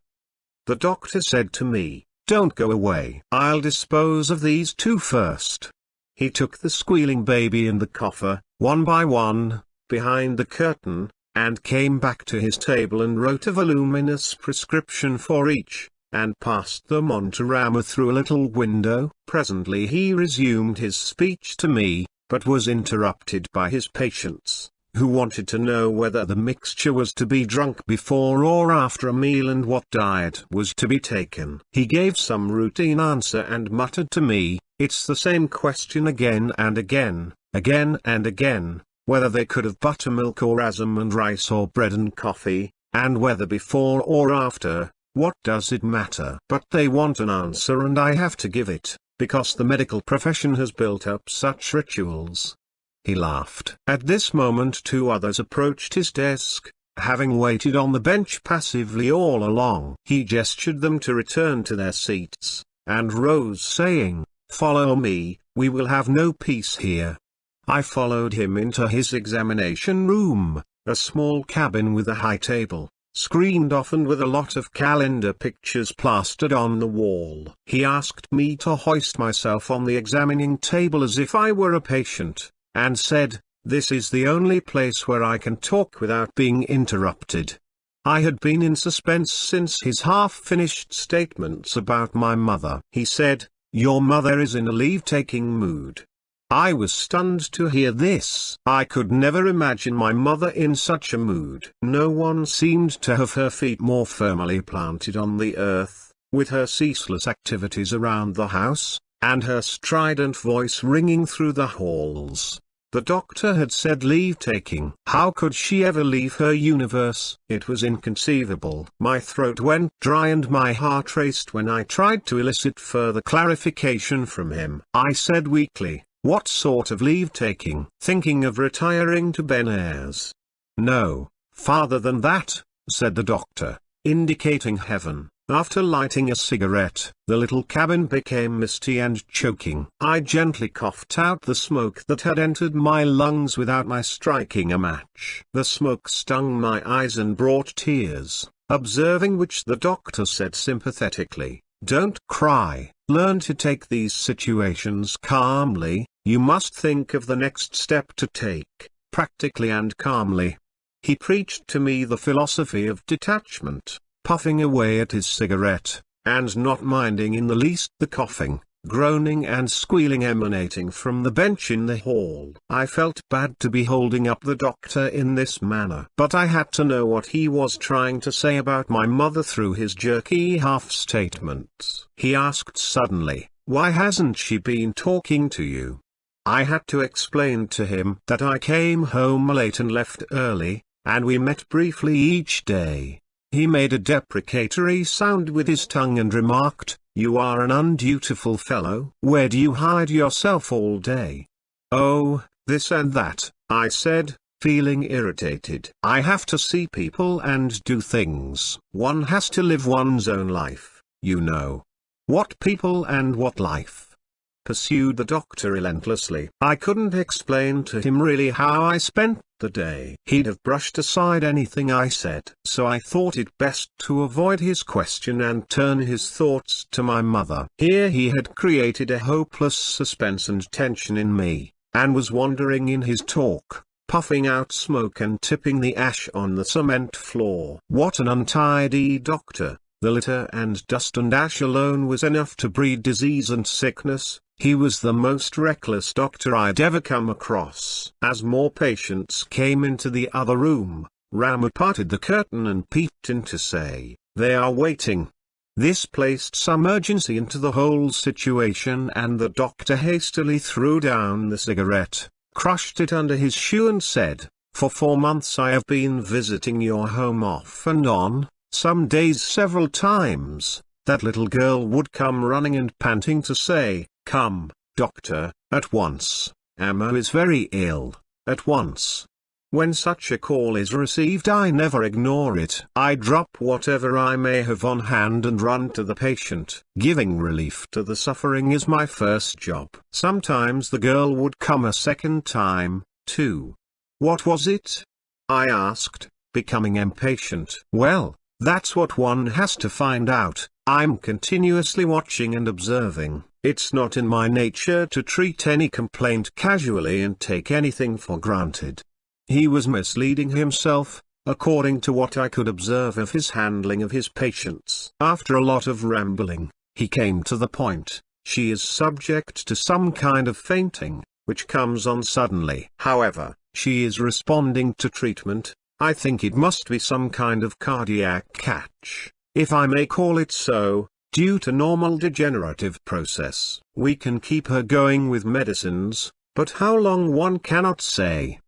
The doctor said to me, "Don't go away. I'll dispose of these two first." He took the squealing baby and the cougher, one by one, behind the curtain, and came back to his table and wrote a voluminous prescription for each, and passed them on to Rama through a little window. Presently he resumed his speech to me, but was interrupted by his patients, who wanted to know whether the mixture was to be drunk before or after a meal and what diet was to be taken. He gave some routine answer and muttered to me, "It's the same question again and again, again and again, whether they could have buttermilk or rasam and rice or bread and coffee, and whether before or after, what does it matter? But they want an answer and I have to give it." because the medical profession has built up such rituals." He laughed. At this moment 2 others approached his desk, having waited on the bench passively all along. He gestured them to return to their seats, and rose saying, "Follow me, we will have no peace here." I followed him into his examination room, a small cabin with a high table, screened off and with a lot of calendar pictures plastered on the wall. He asked me to hoist myself on the examining table as if I were a patient, and said, "This is the only place where I can talk without being interrupted." I had been in suspense since his half-finished statements about my mother. He said, "Your mother is in a leave-taking mood." I was stunned to hear this. I could never imagine my mother in such a mood. No one seemed to have her feet more firmly planted on the earth, with her ceaseless activities around the house, and her strident voice ringing through the halls. The doctor had said leave-taking. How could she ever leave her universe? It was inconceivable. My throat went dry and my heart raced when I tried to elicit further clarification from him. I said weakly, "What sort of leave-taking?" "Thinking of retiring to Benares." "No, farther than that," said the doctor, indicating heaven. After lighting a cigarette, the little cabin became misty and choking. I gently coughed out the smoke that had entered my lungs without my striking a match. The smoke stung my eyes and brought tears, observing which the doctor said sympathetically, "Don't cry, learn to take these situations calmly, you must think of the next step to take, practically and calmly." He preached to me the philosophy of detachment, puffing away at his cigarette, and not minding in the least the coughing, groaning and squealing emanating from the bench in the hall. I felt bad to be holding up the doctor in this manner, but I had to know what he was trying to say about my mother through his jerky half-statements. He asked suddenly, "Why hasn't she been talking to you?" I had to explain to him that I came home late and left early, and we met briefly each day. He made a deprecatory sound with his tongue and remarked, "You are an undutiful fellow. Where do you hide yourself all day?" "Oh, this and that," I said, feeling irritated. "I have to see people and do things. One has to live one's own life, you know." "What people and what life?" pursued the doctor relentlessly. I couldn't explain to him really how I spent the day. He'd have brushed aside anything I said. So I thought it best to avoid his question and turn his thoughts to my mother. Here he had created a hopeless suspense and tension in me, and was wandering in his talk, puffing out smoke and tipping the ash on the cement floor. What an untidy doctor! The litter and dust and ash alone was enough to breed disease and sickness. He was the most reckless doctor I'd ever come across. As more patients came into the other room, Ramu parted the curtain and peeped in to say, "They are waiting." This placed some urgency into the whole situation, and the doctor hastily threw down the cigarette, crushed it under his shoe and said, "For 4 months I have been visiting your home off and on, some days several times. That little girl would come running and panting to say, 'Come, doctor, at once. Amma is very ill, at once.' When such a call is received I never ignore it. I drop whatever I may have on hand and run to the patient. Giving relief to the suffering is my first job." Sometimes the girl would come a second time, too. "What was it?" I asked, becoming impatient. "Well, that's what one has to find out. I'm continuously watching and observing. It's not in my nature to treat any complaint casually and take anything for granted." He was misleading himself, according to what I could observe of his handling of his patients. After a lot of rambling, he came to the point. "She is subject to some kind of fainting, which comes on suddenly. However, she is responding to treatment. I think it must be some kind of cardiac catch, if I may call it so, due to normal degenerative process. We can keep her going with medicines, but how long one cannot say."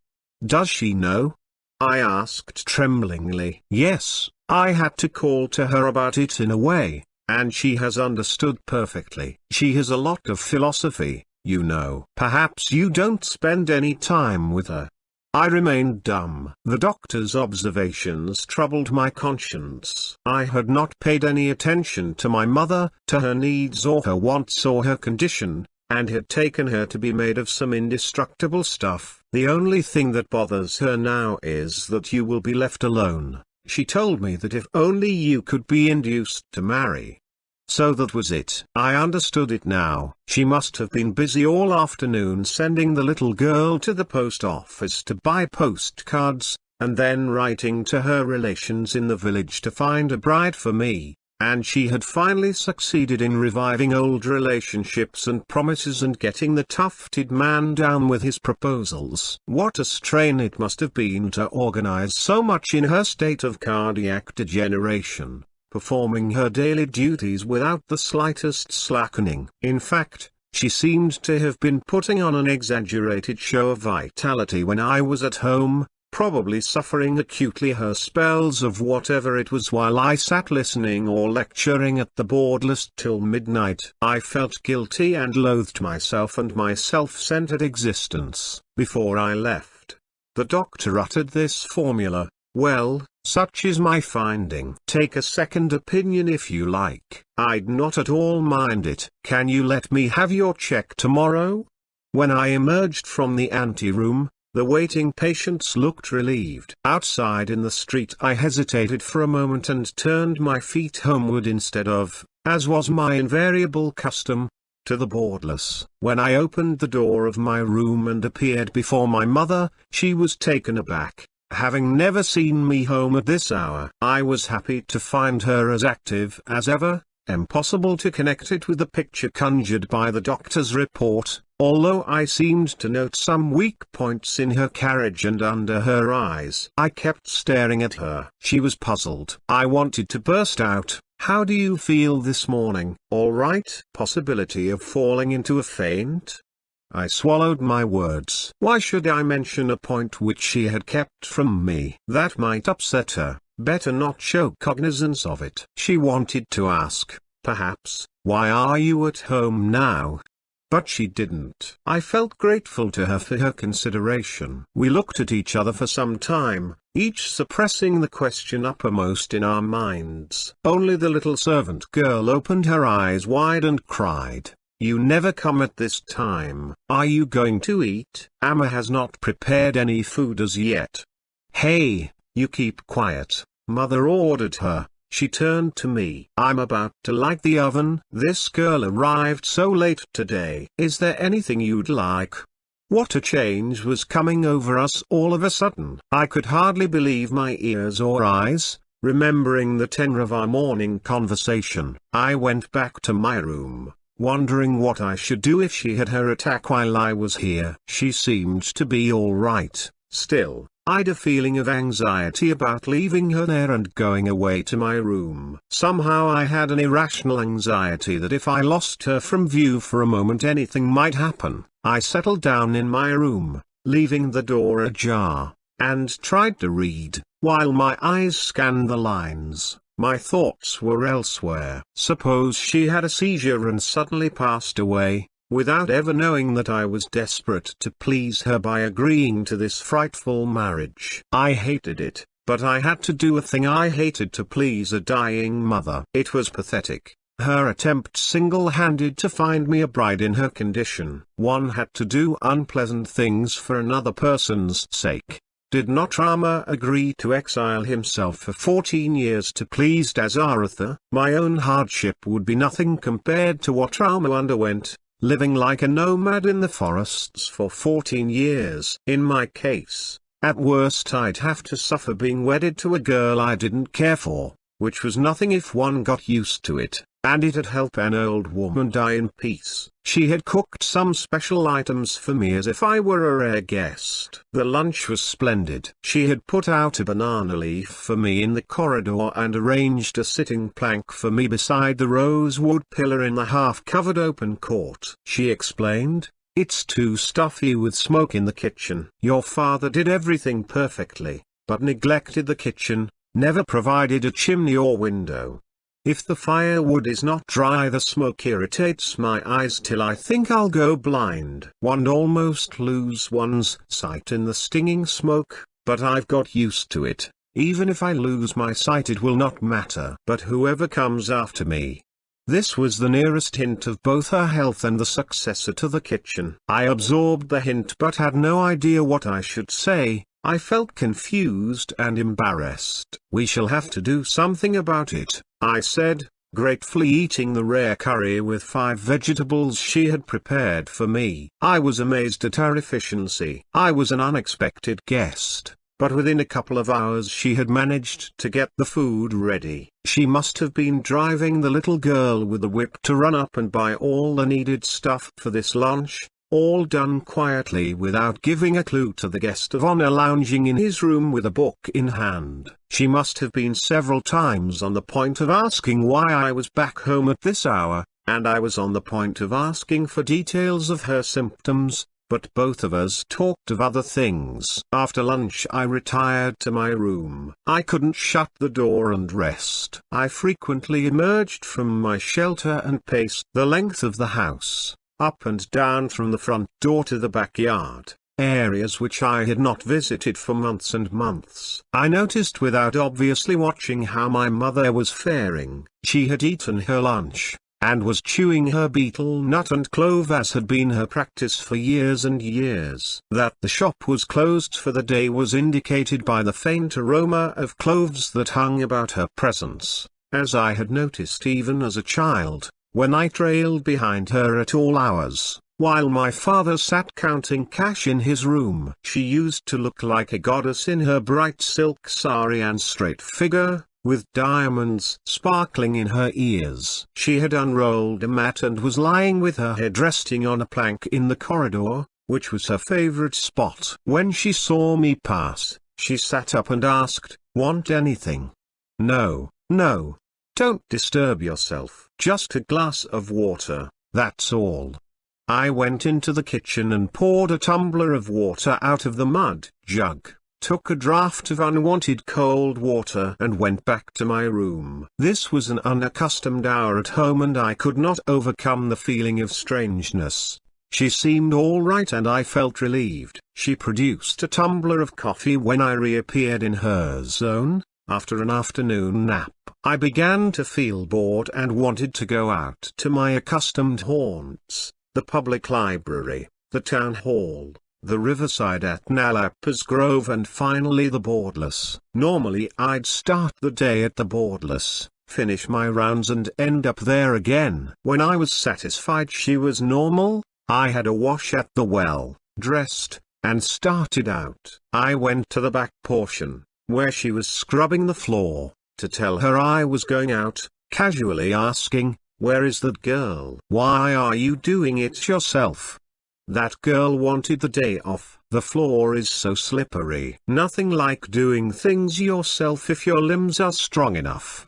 "Does she know?" I asked tremblingly. "Yes, I had to call to her about it in a way. and she has understood perfectly. She has a lot of philosophy, you know. Perhaps you don't spend any time with her." I remained dumb. The doctor's observations troubled my conscience. I had not paid any attention to my mother, to her needs or her wants or her condition, and had taken her to be made of some indestructible stuff. "The only thing that bothers her now is that you will be left alone. She told me that if only you could be induced to marry." So that was it. I understood it now. She must have been busy all afternoon sending the little girl to the post office to buy postcards, and then writing to her relations in the village to find a bride for me, and she had finally succeeded in reviving old relationships and promises and getting the tufted man down with his proposals. What a strain it must have been to organize so much in her state of cardiac degeneration, performing her daily duties without the slightest slackening. In fact, she seemed to have been putting on an exaggerated show of vitality when I was at home, probably suffering acutely her spells of whatever it was while I sat listening or lecturing at the board list till midnight. I felt guilty and loathed myself and my self-centered existence. Before I left, the doctor uttered this formula: "Well, such is my finding. Take a second opinion if you like. I'd not at all mind it. Can you let me have your check tomorrow?" When I emerged from the anteroom, the waiting patients looked relieved. Outside in the street I hesitated for a moment and turned my feet homeward instead of, as was my invariable custom, to the boardless. When I opened the door of my room and appeared before my mother, she was taken aback, having never seen me home at this hour. I was happy to find her as active as ever. Impossible to connect it with the picture conjured by the doctor's report, although I seemed to note some weak points in her carriage and under her eyes. I kept staring at her. She was puzzled. I wanted to burst out, "How do you feel this morning? All right?" Possibility of falling into a faint? I swallowed my words. Why should I mention a point which she had kept from me? That might upset her. Better not show cognizance of it. She wanted to ask, perhaps, "Why are you at home now?" But she didn't. I felt grateful to her for her consideration. We looked at each other for some time, each suppressing the question uppermost in our minds. Only the little servant girl opened her eyes wide and cried, "You never come at this time. Are you going to eat? Amma has not prepared any food as yet." "Hey, you keep quiet," Mother ordered her. She turned to me. "I'm about to light the oven." "This girl arrived so late today. Is there anything you'd like?" What a change was coming over us all of a sudden. I could hardly believe my ears or eyes, remembering the tenor of our morning conversation. I went back to my room, wondering what I should do if she had her attack while I was here. She seemed to be all right. Still, I'd a feeling of anxiety about leaving her there and going away to my room. Somehow I had an irrational anxiety that if I lost her from view for a moment anything might happen. I settled down in my room, leaving the door ajar, and tried to read. While my eyes scanned the lines, my thoughts were elsewhere. Suppose she had a seizure and suddenly passed away, without ever knowing that I was desperate to please her by agreeing to this frightful marriage. I hated it, but I had to do a thing I hated to please a dying mother. It was pathetic, her attempt single-handed to find me a bride in her condition. One had to do unpleasant things for another person's sake. Did not Rama agree to exile himself for 14 years to please Dasaratha? My own hardship would be nothing compared to what Rama underwent, living like a nomad in the forests for 14 years. In my case, at worst I'd have to suffer being wedded to a girl I didn't care for, which was nothing if one got used to it, and it'd help an old woman die in peace. She had cooked some special items for me as if I were a rare guest. The lunch was splendid. She had put out a banana leaf for me in the corridor and arranged a sitting plank for me beside the rosewood pillar in the half-covered open court. She explained, "It's too stuffy with smoke in the kitchen. Your father did everything perfectly, but neglected the kitchen, never provided a chimney or window. If the firewood is not dry, the smoke irritates my eyes till I think I'll go blind. One almost lose one's sight in the stinging smoke, but I've got used to it. Even if I lose my sight it will not matter. But whoever comes after me. This was the nearest hint of both her health and the successor to the kitchen. I absorbed the hint but had no idea what I should say. I felt confused and embarrassed. "We shall have to do something about it," I said, gratefully eating the rare curry with 5 vegetables she had prepared for me. I was amazed at her efficiency. I was an unexpected guest, but within a couple of hours she had managed to get the food ready. She must have been driving the little girl with the whip to run up and buy all the needed stuff for this lunch. All done quietly without giving a clue to the guest of honor lounging in his room with a book in hand. She must have been several times on the point of asking why I was back home at this hour, and I was on the point of asking for details of her symptoms, but both of us talked of other things. After lunch I retired to my room. I couldn't shut the door and rest. I frequently emerged from my shelter and paced the length of the house, up and down from the front door to the backyard, areas which I had not visited for months and months. I noticed without obviously watching how my mother was faring. She had eaten her lunch, and was chewing her betel nut and clove as had been her practice for years and years. That the shop was closed for the day was indicated by the faint aroma of cloves that hung about her presence, as I had noticed even as a child, when I trailed behind her at all hours, while my father sat counting cash in his room. She used to look like a goddess in her bright silk sari and straight figure, with diamonds sparkling in her ears. She had unrolled a mat and was lying with her head resting on a plank in the corridor, which was her favorite spot. When she saw me pass, she sat up and asked, "Want anything?" "No, no. Don't disturb yourself. Just a glass of water, that's all." I went into the kitchen and poured a tumbler of water out of the mud jug, took a draught of unwanted cold water and went back to my room. This was an unaccustomed hour at home and I could not overcome the feeling of strangeness. She seemed all right and I felt relieved. She produced a tumbler of coffee when I reappeared in her zone, after an afternoon nap. I began to feel bored and wanted to go out to my accustomed haunts, the public library, the town hall, the riverside at Nalapa's Grove and finally the Boardless. Normally I'd start the day at the Boardless, finish my rounds and end up there again. When I was satisfied she was normal, I had a wash at the well, dressed, and started out. I went to the back portion, where she was scrubbing the floor, to tell her I was going out, casually asking, "Where is that girl? Why are you doing it yourself?" That girl wanted the day off. "The floor is so slippery." "Nothing like doing things yourself if your limbs are strong enough,"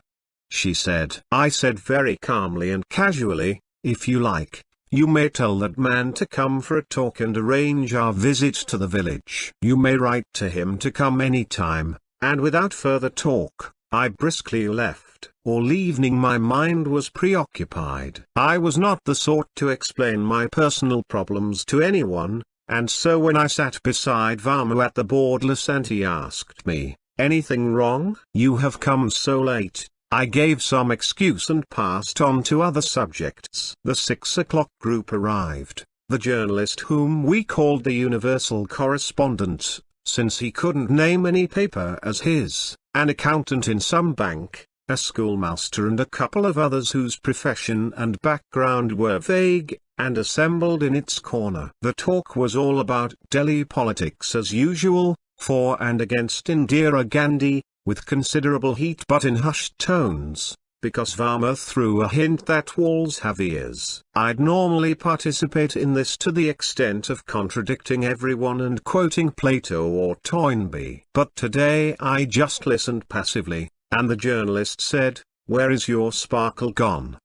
she said. I said very calmly and casually, "If you like, you may tell that man to come for a talk and arrange our visit to the village. You may write to him to come any time." And without further talk, I briskly left. All evening my mind was preoccupied. I was not the sort to explain my personal problems to anyone, and so when I sat beside Vamu at the Boardless and he asked me, "Anything wrong? You have come so late," I gave some excuse and passed on to other subjects. The 6 o'clock group arrived. The journalist whom we called the universal correspondent, since he couldn't name any paper as his, an accountant in some bank, a schoolmaster and a couple of others whose profession and background were vague, and assembled in its corner. The talk was all about Delhi politics as usual, for and against Indira Gandhi, with considerable heat but in hushed tones, because Varma threw a hint that walls have ears. I'd normally participate in this to the extent of contradicting everyone and quoting Plato or Toynbee. But today I just listened passively, and the journalist said, "Where is your sparkle gone?"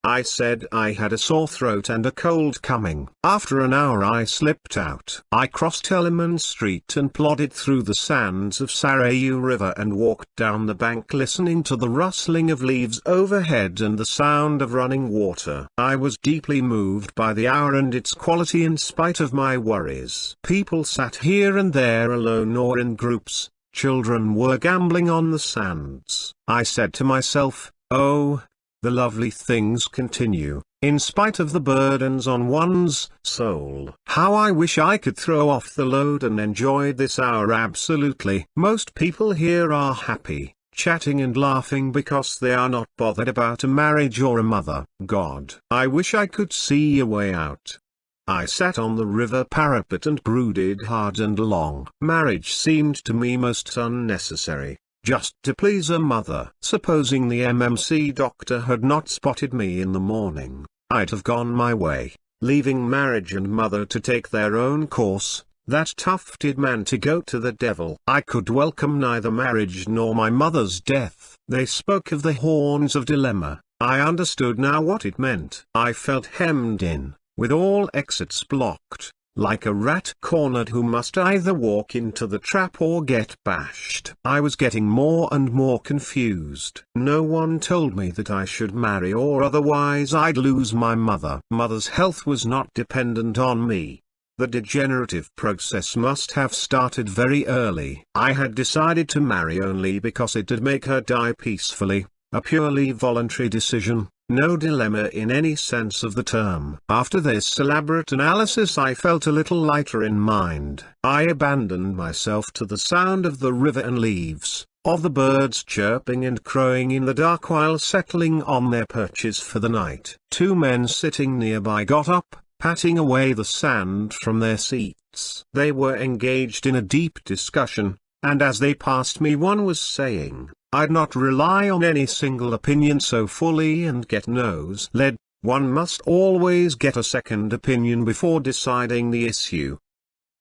I said I had a sore throat and a cold coming. After an hour I slipped out. I crossed Elliman Street and plodded through the sands of Sarayu River and walked down the bank listening to the rustling of leaves overhead and the sound of running water. I was deeply moved by the hour and its quality in spite of my worries. People sat here and there alone or in groups. Children were gambling on the sands. I said to myself, oh, the lovely things continue, in spite of the burdens on one's soul. How I wish I could throw off the load and enjoy this hour absolutely. Most people here are happy, chatting and laughing because they are not bothered about a marriage or a mother. God, I wish I could see a way out. I sat on the river parapet and brooded hard and long. Marriage seemed to me most unnecessary. Just to please a mother. Supposing the MMC doctor had not spotted me in the morning, I'd have gone my way, leaving marriage and mother to take their own course, that tufted man to go to the devil. I could welcome neither marriage nor my mother's death. They spoke of the horns of dilemma. I understood now what it meant. I felt hemmed in, with all exits blocked. Like a rat cornered who must either walk into the trap or get bashed. I was getting more and more confused. No one told me that I should marry or otherwise I'd lose my mother. Mother's health was not dependent on me. The degenerative process must have started very early. I had decided to marry only because it'd make her die peacefully, a purely voluntary decision. No dilemma in any sense of the term. After this elaborate analysis I felt a little lighter in mind. I abandoned myself to the sound of the river and leaves, of the birds chirping and crowing in the dark while settling on their perches for the night. Two men sitting nearby got up, patting away the sand from their seats. They were engaged in a deep discussion, and as they passed me one was saying, I'd not rely on any single opinion so fully and get nose-led. One must always get a second opinion before deciding the issue.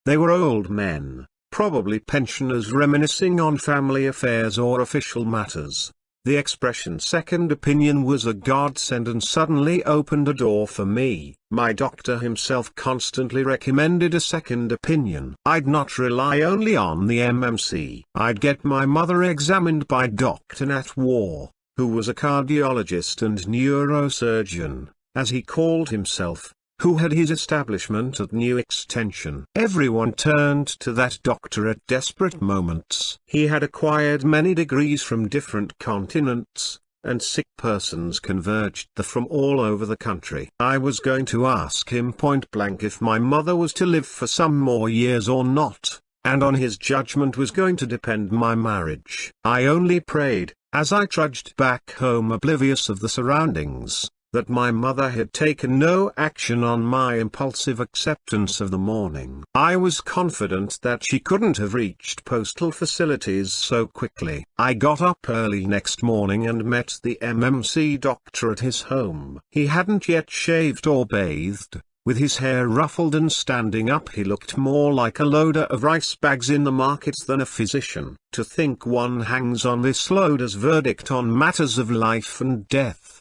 They were old men, probably pensioners reminiscing on family affairs or official matters. The expression second opinion was a godsend and suddenly opened a door for me. My doctor himself constantly recommended a second opinion. I'd not rely only on the MMC. I'd get my mother examined by Dr. Nat War, who was a cardiologist and neurosurgeon, as he called himself, who had his establishment at New Extension. Everyone turned to that doctor at desperate moments. He had acquired many degrees from different continents, and sick persons converged from all over the country. I was going to ask him point blank if my mother was to live for some more years or not, and on his judgment was going to depend my marriage. I only prayed, as I trudged back home oblivious of the surroundings, that my mother had taken no action on my impulsive acceptance of the morning. I was confident that she couldn't have reached postal facilities so quickly. I got up early next morning and met the MMC doctor at his home. He hadn't yet shaved or bathed. With his hair ruffled and standing up he looked more like a loader of rice bags in the markets than a physician. To think one hangs on this loader's verdict on matters of life and death.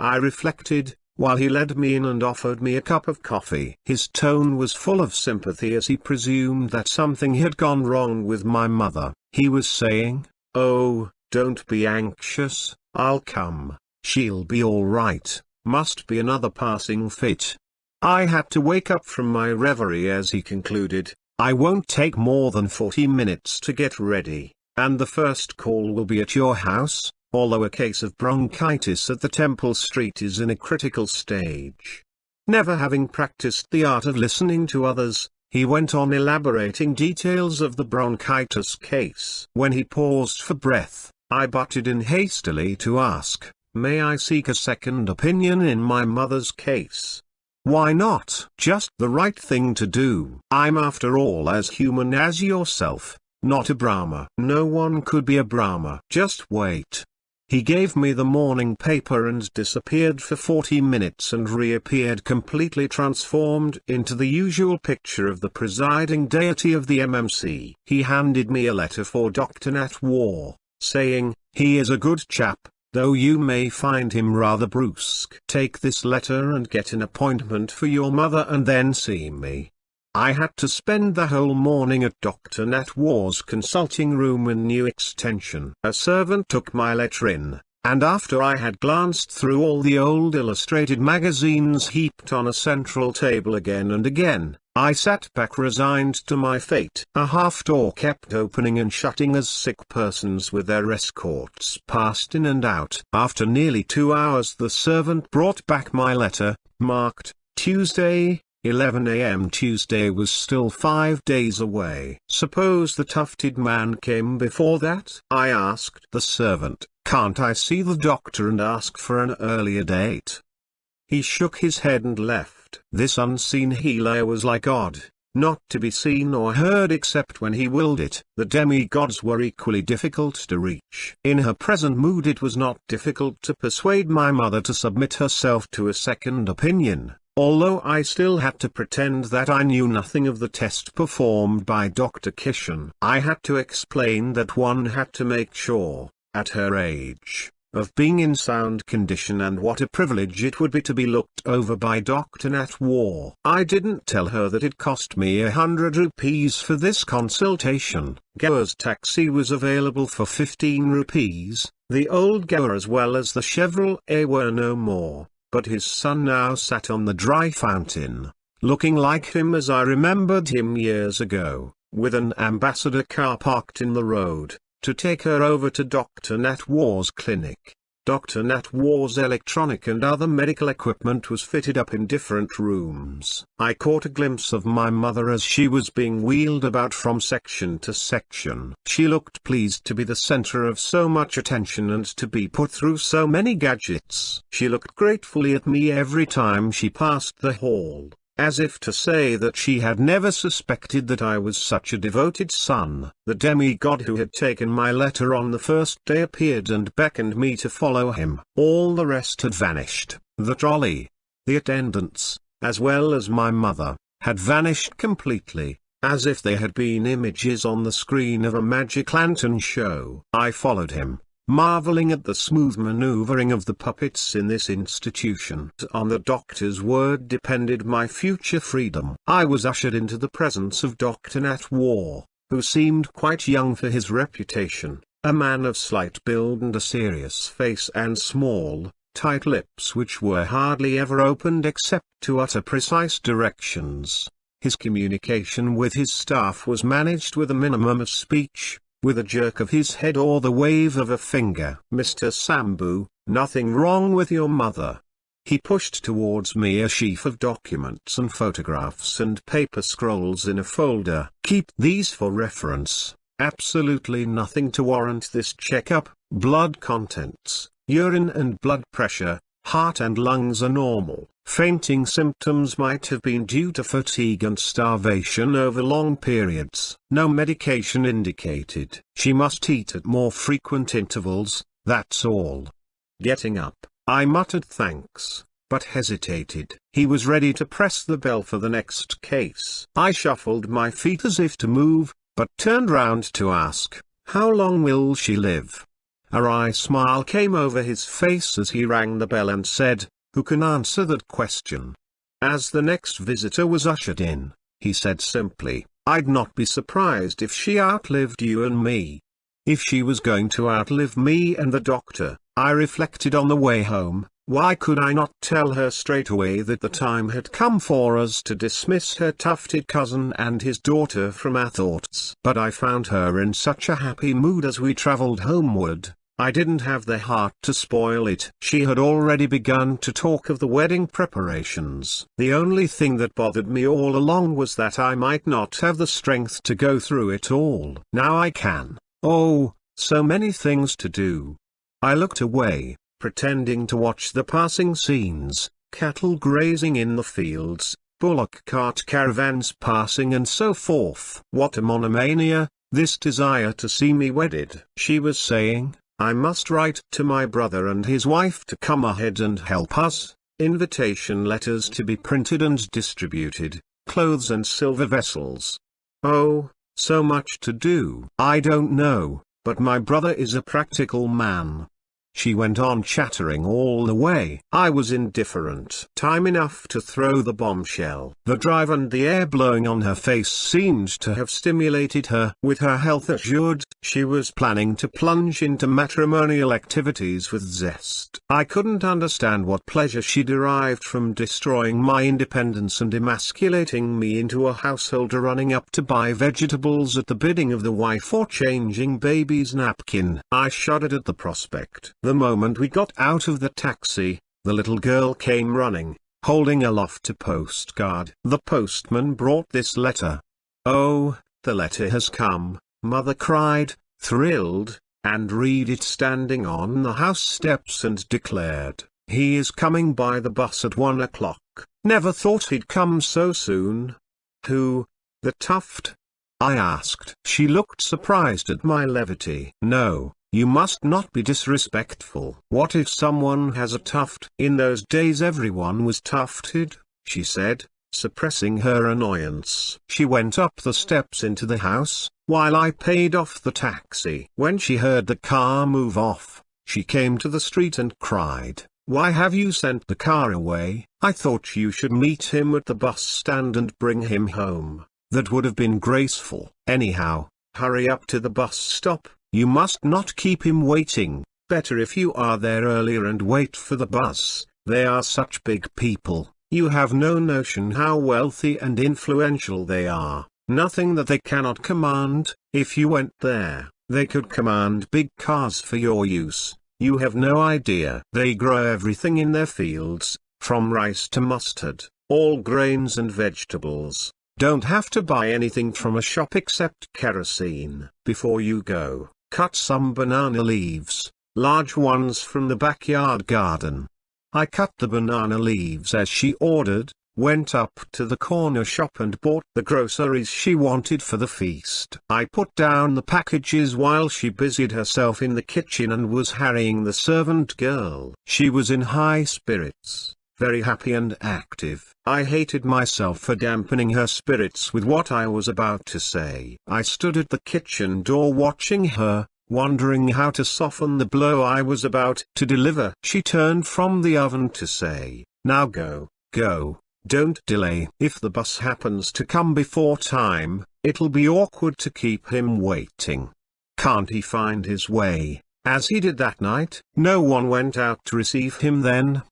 I reflected, while he led me in and offered me a cup of coffee. His tone was full of sympathy as he presumed that something had gone wrong with my mother. He was saying, "Oh, don't be anxious, I'll come, she'll be all right, must be another passing fit." I had to wake up from my reverie as he concluded, "I won't take more than 40 minutes to get ready, and the first call will be at your house, although a case of bronchitis at the Temple Street is in a critical stage." Never having practiced the art of listening to others, he went on elaborating details of the bronchitis case. When he paused for breath, I butted in hastily to ask, "May I seek a second opinion in my mother's case?" "Why not? Just the right thing to do. I'm after all as human as yourself, not a Brahma." No one could be a Brahma. "Just wait." He gave me the morning paper and disappeared for 40 minutes and reappeared completely transformed into the usual picture of the presiding deity of the MMC. He handed me a letter for Dr. Nat War, saying, "He is a good chap, though you may find him rather brusque. Take this letter and get an appointment for your mother and then see me. I had to spend the whole morning at Dr. Natwar's consulting room in New Extension. A servant took my letter in, and after I had glanced through all the old illustrated magazines heaped on a central table again and again, I sat back resigned to my fate. A half-door kept opening and shutting as sick persons with their escorts passed in and out. After nearly 2 hours the servant brought back my letter, marked, Tuesday, 11 a.m. Tuesday was still 5 days away. Suppose the tufted man came before that? I asked the servant. Can't I see the doctor and ask for an earlier date? He shook his head and left. This unseen healer was like God, not to be seen or heard except when he willed it. The demigods were equally difficult to reach. In her present mood it was not difficult to persuade my mother to submit herself to a second opinion, although I still had to pretend that I knew nothing of the test performed by Dr. Kishan. I had to explain that one had to make sure, at her age, of being in sound condition and what a privilege it would be to be looked over by Dr. Natwar. I didn't tell her that it cost me 100 rupees for this consultation. Goa's taxi was available for 15 rupees, the old Goa as well as the Chevrolet were no more, but his son now sat on the dry fountain, looking like him as I remembered him years ago, with an ambassador car parked in the road, to take her over to Dr. Natwar's clinic. Dr. Natwar's electronic and other medical equipment was fitted up in different rooms. I caught a glimpse of my mother as she was being wheeled about from section to section. She looked pleased to be the center of so much attention and to be put through so many gadgets. She looked gratefully at me every time she passed the hall, as if to say that she had never suspected that I was such a devoted son. The demigod who had taken my letter on the first day appeared and beckoned me to follow him. All the rest had vanished. The trolley, the attendants, as well as my mother, had vanished completely, as if they had been images on the screen of a magic lantern show. I followed him, marveling at the smooth maneuvering of the puppets in this institution. On the doctor's word depended my future freedom. I was ushered into the presence of Dr. Natwar, who seemed quite young for his reputation, a man of slight build and a serious face and small, tight lips which were hardly ever opened except to utter precise directions. His communication with his staff was managed with a minimum of speech, with a jerk of his head or the wave of a finger. Mr. Sambhu, nothing wrong with your mother. He pushed towards me a sheaf of documents and photographs and paper scrolls in a folder. Keep these for reference. Absolutely nothing to warrant this checkup. Blood contents, urine and blood pressure, heart and lungs are normal. Fainting symptoms might have been due to fatigue and starvation over long periods. No medication indicated. She must eat at more frequent intervals, that's all. Getting up, I muttered thanks, but hesitated. He was ready to press the bell for the next case. I shuffled my feet as if to move, but turned round to ask, how long will she live? A wry smile came over his face as he rang the bell and said, who can answer that question? As the next visitor was ushered in, he said simply, I'd not be surprised if she outlived you and me. If she was going to outlive me and the doctor, I reflected on the way home, why could I not tell her straight away that the time had come for us to dismiss her tufted cousin and his daughter from our thoughts? But I found her in such a happy mood as we travelled homeward, I didn't have the heart to spoil it. She had already begun to talk of the wedding preparations. The only thing that bothered me all along was that I might not have the strength to go through it all. Now I can. Oh, so many things to do. I looked away, pretending to watch the passing scenes, cattle grazing in the fields, bullock cart caravans passing and so forth. What a monomania, this desire to see me wedded. She was saying, I must write to my brother and his wife to come ahead and help us, invitation letters to be printed and distributed, clothes and silver vessels. Oh, so much to do. I don't know, but my brother is a practical man. she went on chattering all the way. I was indifferent. Time enough to throw the bombshell. The drive and the air blowing on her face seemed to have stimulated her. With her health assured, she was planning to plunge into matrimonial activities with zest. I couldn't understand what pleasure she derived from destroying my independence and emasculating me into a householder running up to buy vegetables at the bidding of the wife or changing baby's napkin. I shuddered at the prospect. The moment we got out of the taxi, the little girl came running, holding aloft a postcard. The postman brought this letter. "Oh, the letter has come," Mother cried, thrilled, and read it standing on the house steps and declared, "He is coming by the bus at 1 o'clock. Never thought he'd come so soon." "Who? The tuft?" I asked. She looked surprised at my levity. "No. You must not be disrespectful. What if someone has a tuft?" "In those days everyone was tufted," she said, suppressing her annoyance. She went up the steps into the house, while I paid off the taxi. When she heard the car move off, she came to the street and cried, "Why have you sent the car away? I thought you should meet him at the bus stand and bring him home. That would have been graceful. Anyhow, hurry up to the bus stop. You must not keep him waiting. Better if you are there earlier and wait for the bus. They are such big people. You have no notion how wealthy and influential they are. Nothing that they cannot command. If you went there, they could command big cars for your use. You have no idea. They grow everything in their fields, from rice to mustard, all grains and vegetables. Don't have to buy anything from a shop except kerosene. Before you go, cut some banana leaves, large ones from the backyard garden." I cut the banana leaves as she ordered, went up to the corner shop and bought the groceries she wanted for the feast. I put down the packages while she busied herself in the kitchen and was harrying the servant girl. She was in high spirits, very happy and active. I hated myself for dampening her spirits with what I was about to say. I stood at the kitchen door watching her, wondering how to soften the blow I was about to deliver. She turned from the oven to say, "Now go, go, don't delay. If the bus happens to come before time, it'll be awkward to keep him waiting. Can't he find his way, as he did that night?" No one went out to receive him then.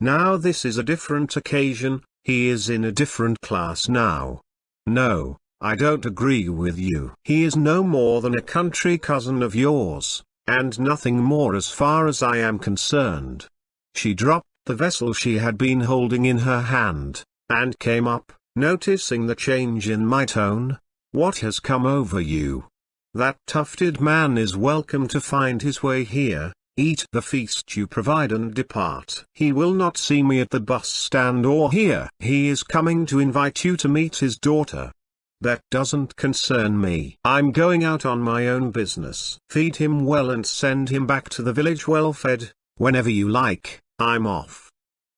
Now this is a different occasion. He is in a different class now. No, I don't agree with you. He is no more than a country cousin of yours, and nothing more as far as I am concerned. She dropped the vessel she had been holding in her hand, and came up, noticing the change in my tone. "What has come over you? That tufted man is welcome to find his way here. Eat the feast you provide and depart. He will not see me at the bus stand or here. He is coming to invite you to meet his daughter. That doesn't concern me. I'm going out on my own business. Feed him well and send him back to the village well fed. Whenever you like, I'm off."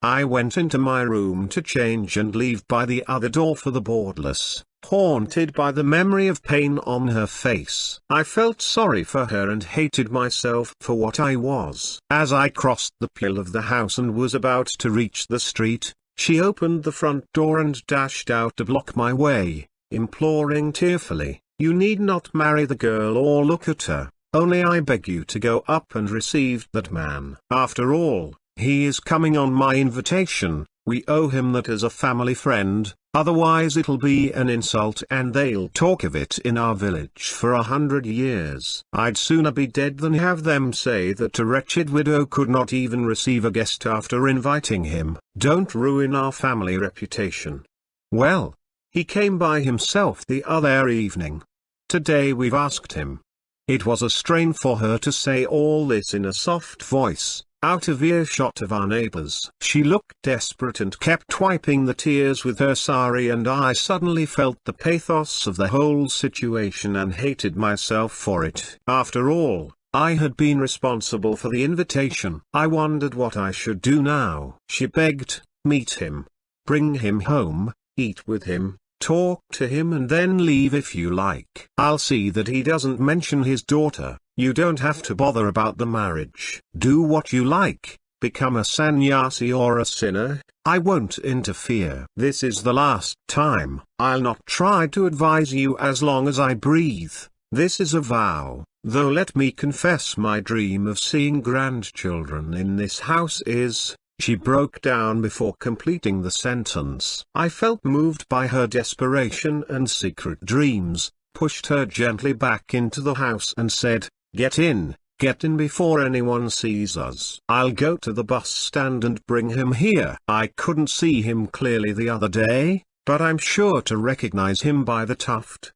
I went into my room to change and leave by the other door for the boardless, haunted by the memory of pain on her face. I felt sorry for her and hated myself for what I was. As I crossed the pile of the house and was about to reach the street, she opened the front door and dashed out to block my way, imploring tearfully, "You need not marry the girl or look at her, only I beg you to go up and receive that man. After all, he is coming on my invitation. We owe him that as a family friend, otherwise it'll be an insult and they'll talk of it in our village for 100 years. I'd sooner be dead than have them say that a wretched widow could not even receive a guest after inviting him. Don't ruin our family reputation." Well, he came by himself the other evening. Today we've asked him. It was a strain for her to say all this in a soft voice, out of earshot of our neighbors. She looked desperate and kept wiping the tears with her sari, and I suddenly felt the pathos of the whole situation and hated myself for it. After all, I had been responsible for the invitation. I wondered what I should do now. She begged, "Meet him. Bring him home, eat with him, talk to him and then leave if you like. I'll see that he doesn't mention his daughter." You don't have to bother about the marriage. Do what you like, become a sannyasi or a sinner, I won't interfere. This is the last time. I'll not try to advise you as long as I breathe. This is a vow. Though let me confess, my dream of seeing grandchildren in this house is—" She broke down before completing the sentence. I felt moved by her desperation and secret dreams, pushed her gently back into the house and said, Get in before anyone sees us. I'll go to the bus stand and bring him here. I couldn't see him clearly the other day, but I'm sure to recognize him by the tuft.